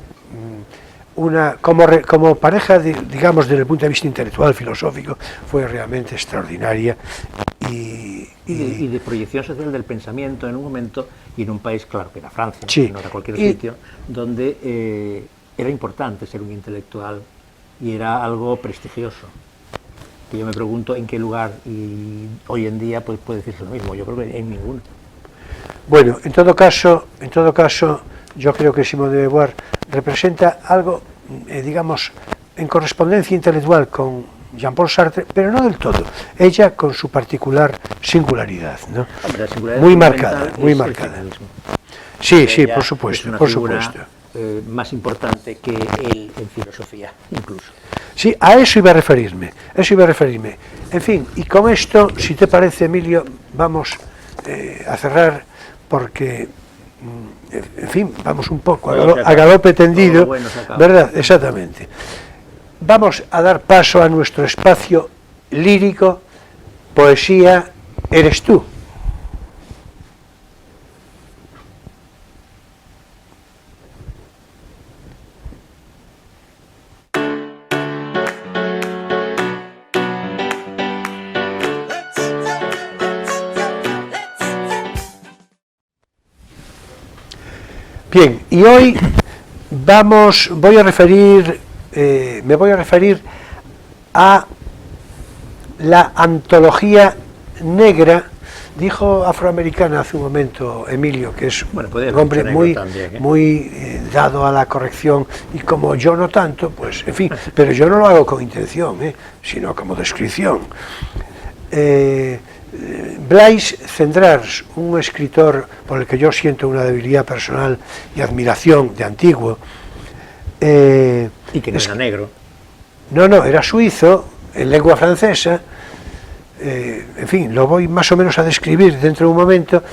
como pareja, digamos, desde el punto de vista intelectual, filosófico, fue realmente extraordinaria Y de proyección social del pensamiento en un momento y en un país, claro, que era Francia, Sí. no era cualquier Y- sitio, donde era importante ser un intelectual y era algo prestigioso. Que yo me pregunto en qué lugar y hoy en día pues, puede decirse lo mismo, yo creo que en ninguno. Bueno, en todo caso, yo creo que Simone de Beauvoir representa algo, digamos, en correspondencia intelectual con Jean-Paul Sartre, pero no del todo. Ella con su particular singularidad, ¿no? Hombre, la singularidad Muy fundamental marcada, muy es el marcada. feminismo. Sí, sí, Ella por es supuesto, una por figura, supuesto. más importante que él en filosofía, incluso. Sí, a eso iba a referirme, En fin, y con esto, si te parece, Emilio, vamos a cerrar porque, en fin, vamos un poco a galope tendido, Todo bueno se acaba. ¿verdad? Exactamente. Vamos a dar paso a nuestro espacio lírico, poesía, eres tú. Bien, y hoy voy a referir, me voy a referir a la antología negra. Dijo afroamericana hace un momento Emilio, que es Bueno, podría un hombre ser muy, negro también, ¿eh? muy dado a la corrección, y como yo no tanto, pues en fin, pero yo no lo hago con intención, sino como descripción. Blaise Cendrars, un escritor por el que yo siento una debilidad personal y admiración de antiguo. Y que no era negro. No, era suizo, en lengua francesa. En fin, lo voy más o menos a describir dentro de un momento,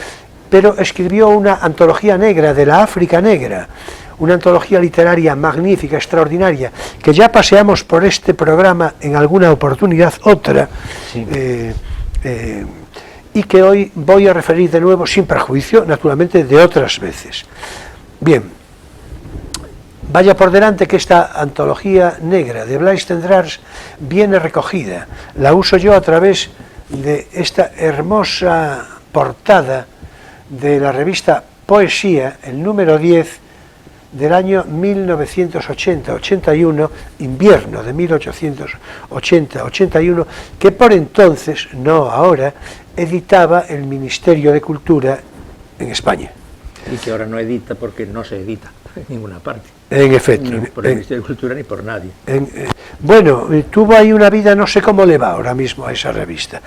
pero escribió una antología negra de la África negra, una antología literaria magnífica, extraordinaria, que ya paseamos por este programa en alguna oportunidad otra. Sí. Y que hoy voy a referir de nuevo, sin perjuicio, naturalmente, de otras veces. Bien, vaya por delante que esta antología negra de Blaise Cendrars viene recogida. La uso yo a través de esta hermosa portada de la revista Poesía, el número 10, del año 1980-81, invierno de 1880-81, que por entonces, no ahora, editaba el Ministerio de Cultura en España. Y que ahora no edita porque no se edita en ninguna parte. En efecto. Ni por el Ministerio de Cultura ni por nadie. Bueno, tuvo ahí una vida, no sé cómo le va ahora mismo a esa revista.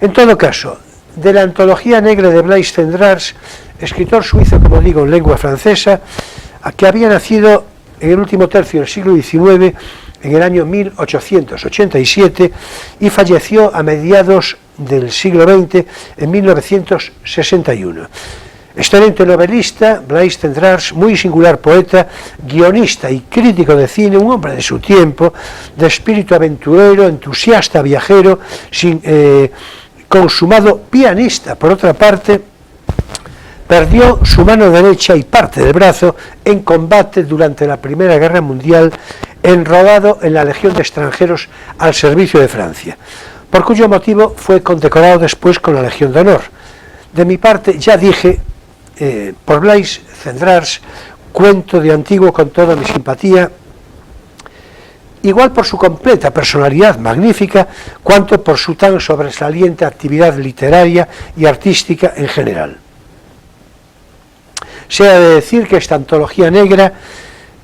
En todo caso, de la antología negra de Blaise Cendrars, escritor suizo, como digo, en lengua francesa, que había nacido en el último tercio del siglo XIX, en el año 1887, y falleció a mediados del siglo XX, en 1961. Excelente novelista, Blaise Cendrars, muy singular poeta, guionista y crítico de cine, un hombre de su tiempo, de espíritu aventurero, entusiasta, viajero, consumado pianista, por otra parte. Perdió su mano derecha y parte del brazo en combate durante la Primera Guerra Mundial, enrolado en la Legión de Extranjeros al servicio de Francia, por cuyo motivo fue condecorado después con la Legión de Honor. De mi parte, ya dije, por Blaise Cendrars, cuento de antiguo con toda mi simpatía, igual por su completa personalidad magnífica, cuanto por su tan sobresaliente actividad literaria y artística en general. Se ha de decir que esta antología negra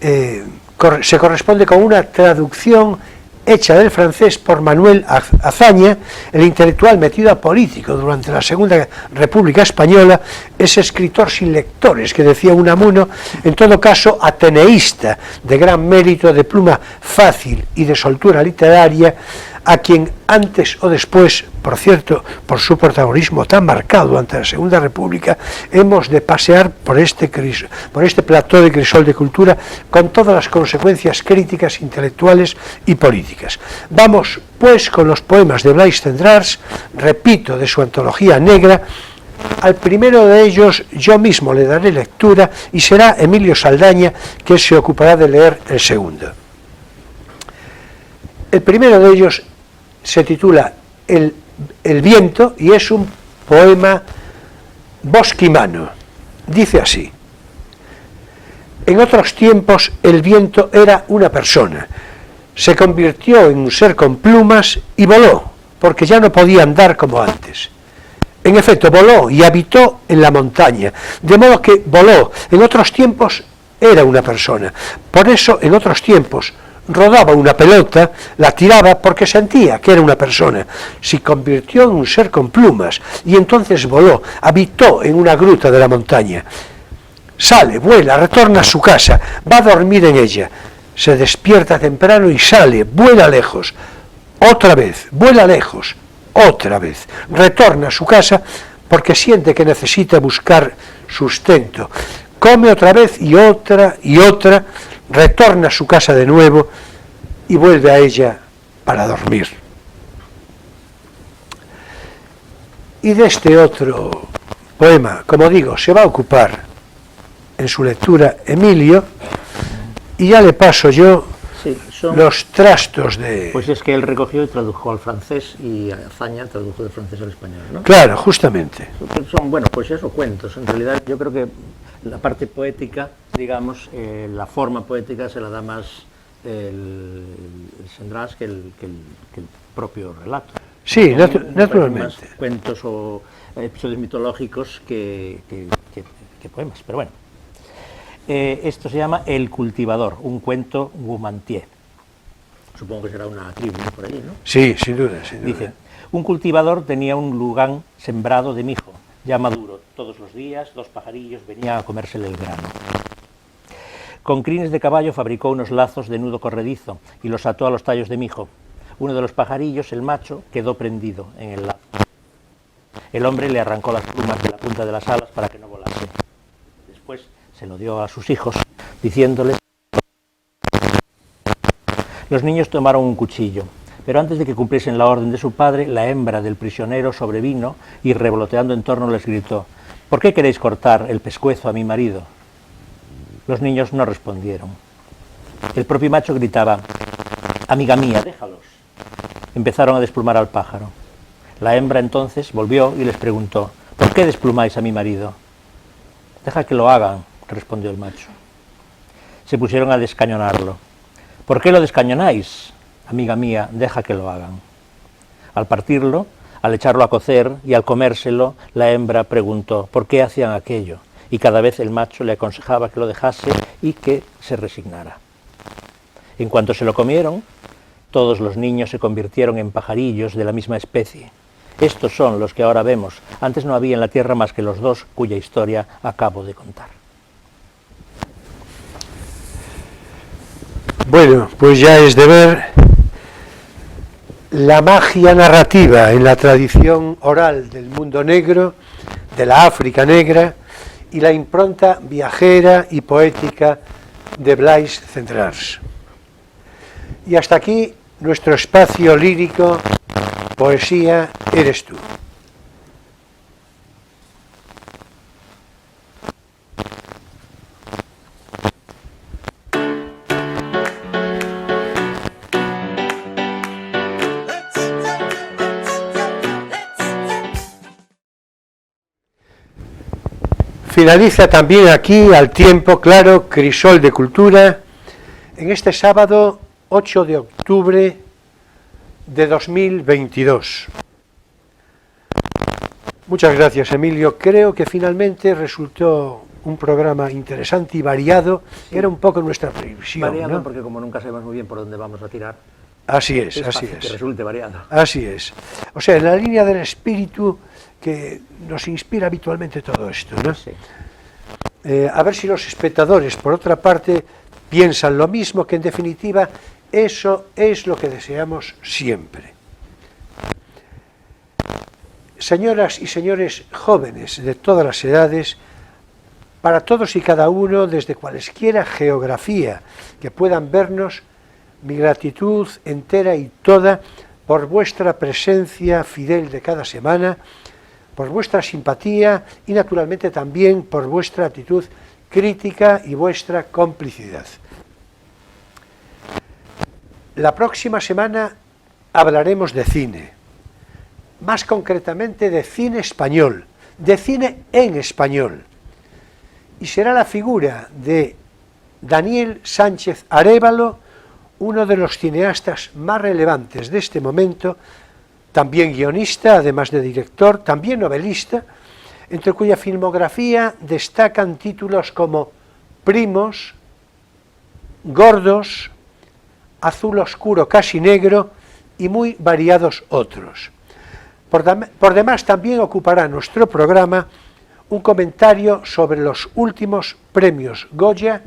se corresponde con una traducción hecha del francés por Manuel Azaña, el intelectual metido a político durante la Segunda República Española, ese escritor sin lectores que decía Unamuno, en todo caso ateneísta, de gran mérito, de pluma fácil y de soltura literaria, a quien antes o después, por cierto, por su protagonismo tan marcado durante la Segunda República, hemos de pasear por este plató de crisol de cultura con todas las consecuencias críticas, intelectuales y políticas. Vamos, pues, con los poemas de Blaise Cendrars, repito, de su antología negra. Al primero de ellos yo mismo le daré lectura y será Emilio Saldaña que se ocupará de leer el segundo. El primero de ellos se titula El viento y es un poema bosquimano. Dice así: en otros tiempos el viento era una persona, se convirtió en un ser con plumas y voló, porque ya no podía andar como antes. En efecto, voló y habitó en la montaña, de modo que voló. En otros tiempos era una persona, por eso en otros tiempos rodaba una pelota, la tiraba porque sentía que era una persona, se convirtió en un ser con plumas y entonces voló, habitó en una gruta de la montaña, sale, vuela, retorna a su casa, va a dormir en ella, se despierta temprano y sale, vuela lejos, otra vez, vuela lejos, otra vez, retorna a su casa porque siente que necesita buscar sustento, come otra vez y otra, retorna a su casa de nuevo y vuelve a ella para dormir. Y de este otro poema, como digo, se va a ocupar en su lectura Emilio, y ya le paso yo los trastos de... Pues es que él recogió y tradujo al francés, y Azaña tradujo del francés al español, ¿no? Claro, justamente. Son, bueno, pues eso, cuentos. En realidad yo creo que la parte poética, digamos, la forma poética se la da más el Sendrás que el propio relato. Sí, naturalmente. Más cuentos o episodios mitológicos que poemas, pero bueno. Esto se llama El cultivador, un cuento Gumantier. Supongo que será una tribu por allí, ¿no? Sí, sin duda, sin duda. Dice, un cultivador tenía un lugán sembrado de mijo, ya maduro. Todos los días 2 pajarillos venían a comérsele el grano. Con crines de caballo fabricó unos lazos de nudo corredizo y los ató a los tallos de mijo. Uno de los pajarillos, el macho, quedó prendido en el lazo. El hombre le arrancó las plumas de la punta de las alas para que no volase. Después se lo dio a sus hijos, diciéndoles... Los niños tomaron un cuchillo, pero antes de que cumpliesen la orden de su padre, la hembra del prisionero sobrevino y revoloteando en torno les gritó: ¿por qué queréis cortar el pescuezo a mi marido? Los niños no respondieron. El propio macho gritaba: amiga mía, déjalos. Empezaron a desplumar al pájaro. La hembra entonces volvió y les preguntó: ¿por qué desplumáis a mi marido? Deja que lo hagan, respondió el macho. Se pusieron a descañonarlo. ¿Por qué lo descañonáis? Amiga mía, deja que lo hagan. Al partirlo, al echarlo a cocer y al comérselo, la hembra preguntó ¿por qué hacían aquello? Y cada vez el macho le aconsejaba que lo dejase y que se resignara. En cuanto se lo comieron, todos los niños se convirtieron en pajarillos de la misma especie. Estos son los que ahora vemos. Antes no había en la tierra más que los 2 cuya historia acabo de contar. Bueno, pues ya es de ver la magia narrativa en la tradición oral del mundo negro, de la África negra, y la impronta viajera y poética de Blaise Cendrars. Y hasta aquí nuestro espacio lírico, Poesía eres tú. Finaliza también aquí, al tiempo, claro, Crisol de Cultura, en este sábado 8 de octubre de 2022. Muchas gracias, Emilio. Creo que finalmente resultó un programa interesante y variado, que era un poco nuestra previsión. Variado, ¿no? porque como nunca sabemos muy bien por dónde vamos a tirar, Así es, es así fácil que es. resulte variado. Así es. O sea, en la línea del espíritu que nos inspira habitualmente todo esto, ¿no? Sí. A ver si los espectadores, por otra parte, piensan lo mismo, que en definitiva eso es lo que deseamos siempre. Señoras y señores jóvenes de todas las edades, para todos y cada uno, desde cualesquiera geografía que puedan vernos, mi gratitud entera y toda por vuestra presencia fidel de cada semana, por vuestra simpatía y naturalmente también por vuestra actitud crítica y vuestra complicidad. La próxima semana hablaremos de cine, más concretamente de cine español, de cine en español, y será la figura de Daniel Sánchez Arévalo, uno de los cineastas más relevantes de este momento, también guionista, además de director, también novelista, entre cuya filmografía destacan títulos como Primos, Gordos, azul oscuro casi negro y muy variados otros. Por demás, también ocupará nuestro programa un comentario sobre los últimos premios Goya,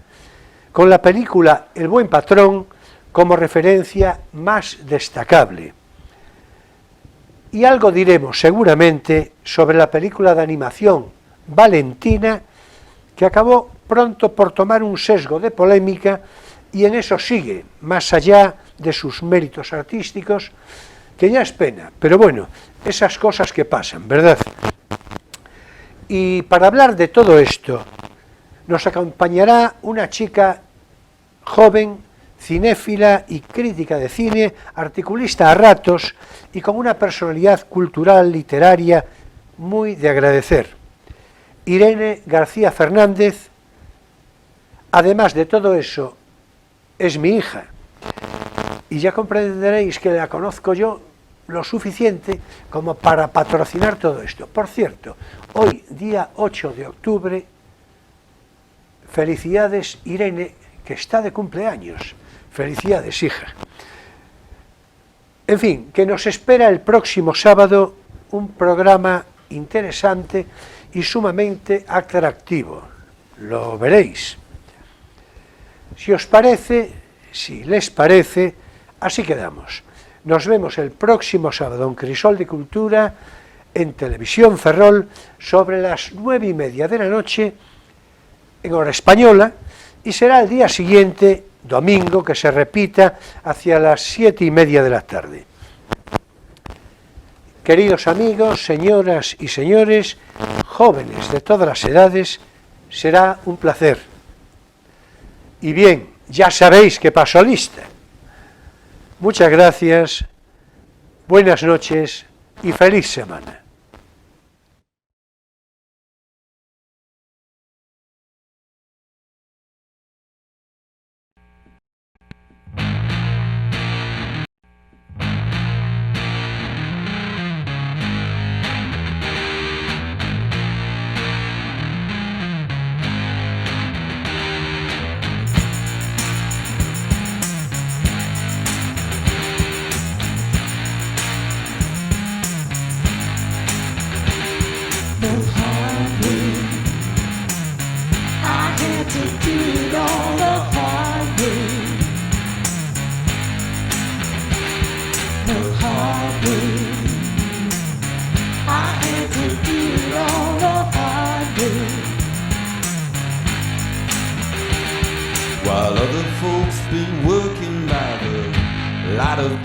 con la película El buen patrón como referencia más destacable. Y algo diremos seguramente sobre la película de animación Valentina, que acabó pronto por tomar un sesgo de polémica y en eso sigue, más allá de sus méritos artísticos, que ya es pena, pero bueno, esas cosas que pasan, ¿verdad? Y para hablar de todo esto, nos acompañará una chica joven, cinéfila y crítica de cine, articulista a ratos y con una personalidad cultural, literaria, muy de agradecer. Irene García Fernández, además de todo eso, es mi hija. Y ya comprenderéis que la conozco yo lo suficiente como para patrocinar todo esto. Por cierto, hoy, día 8 de octubre, felicidades Irene, que está de cumpleaños. Felicidades, hija. En fin, que nos espera el próximo sábado un programa interesante y sumamente atractivo. Lo veréis. Si os parece, si les parece, así quedamos. Nos vemos el próximo sábado en Crisol de Cultura, en Televisión Ferrol, sobre las 9:30 de la noche, en hora española, y será el día siguiente, domingo, que se repita hacia las 7:30 de la tarde. Queridos amigos, señoras y señores, jóvenes de todas las edades, será un placer. Y bien, ya sabéis que paso lista. Muchas gracias, buenas noches y feliz semana. While other folks been working by the light of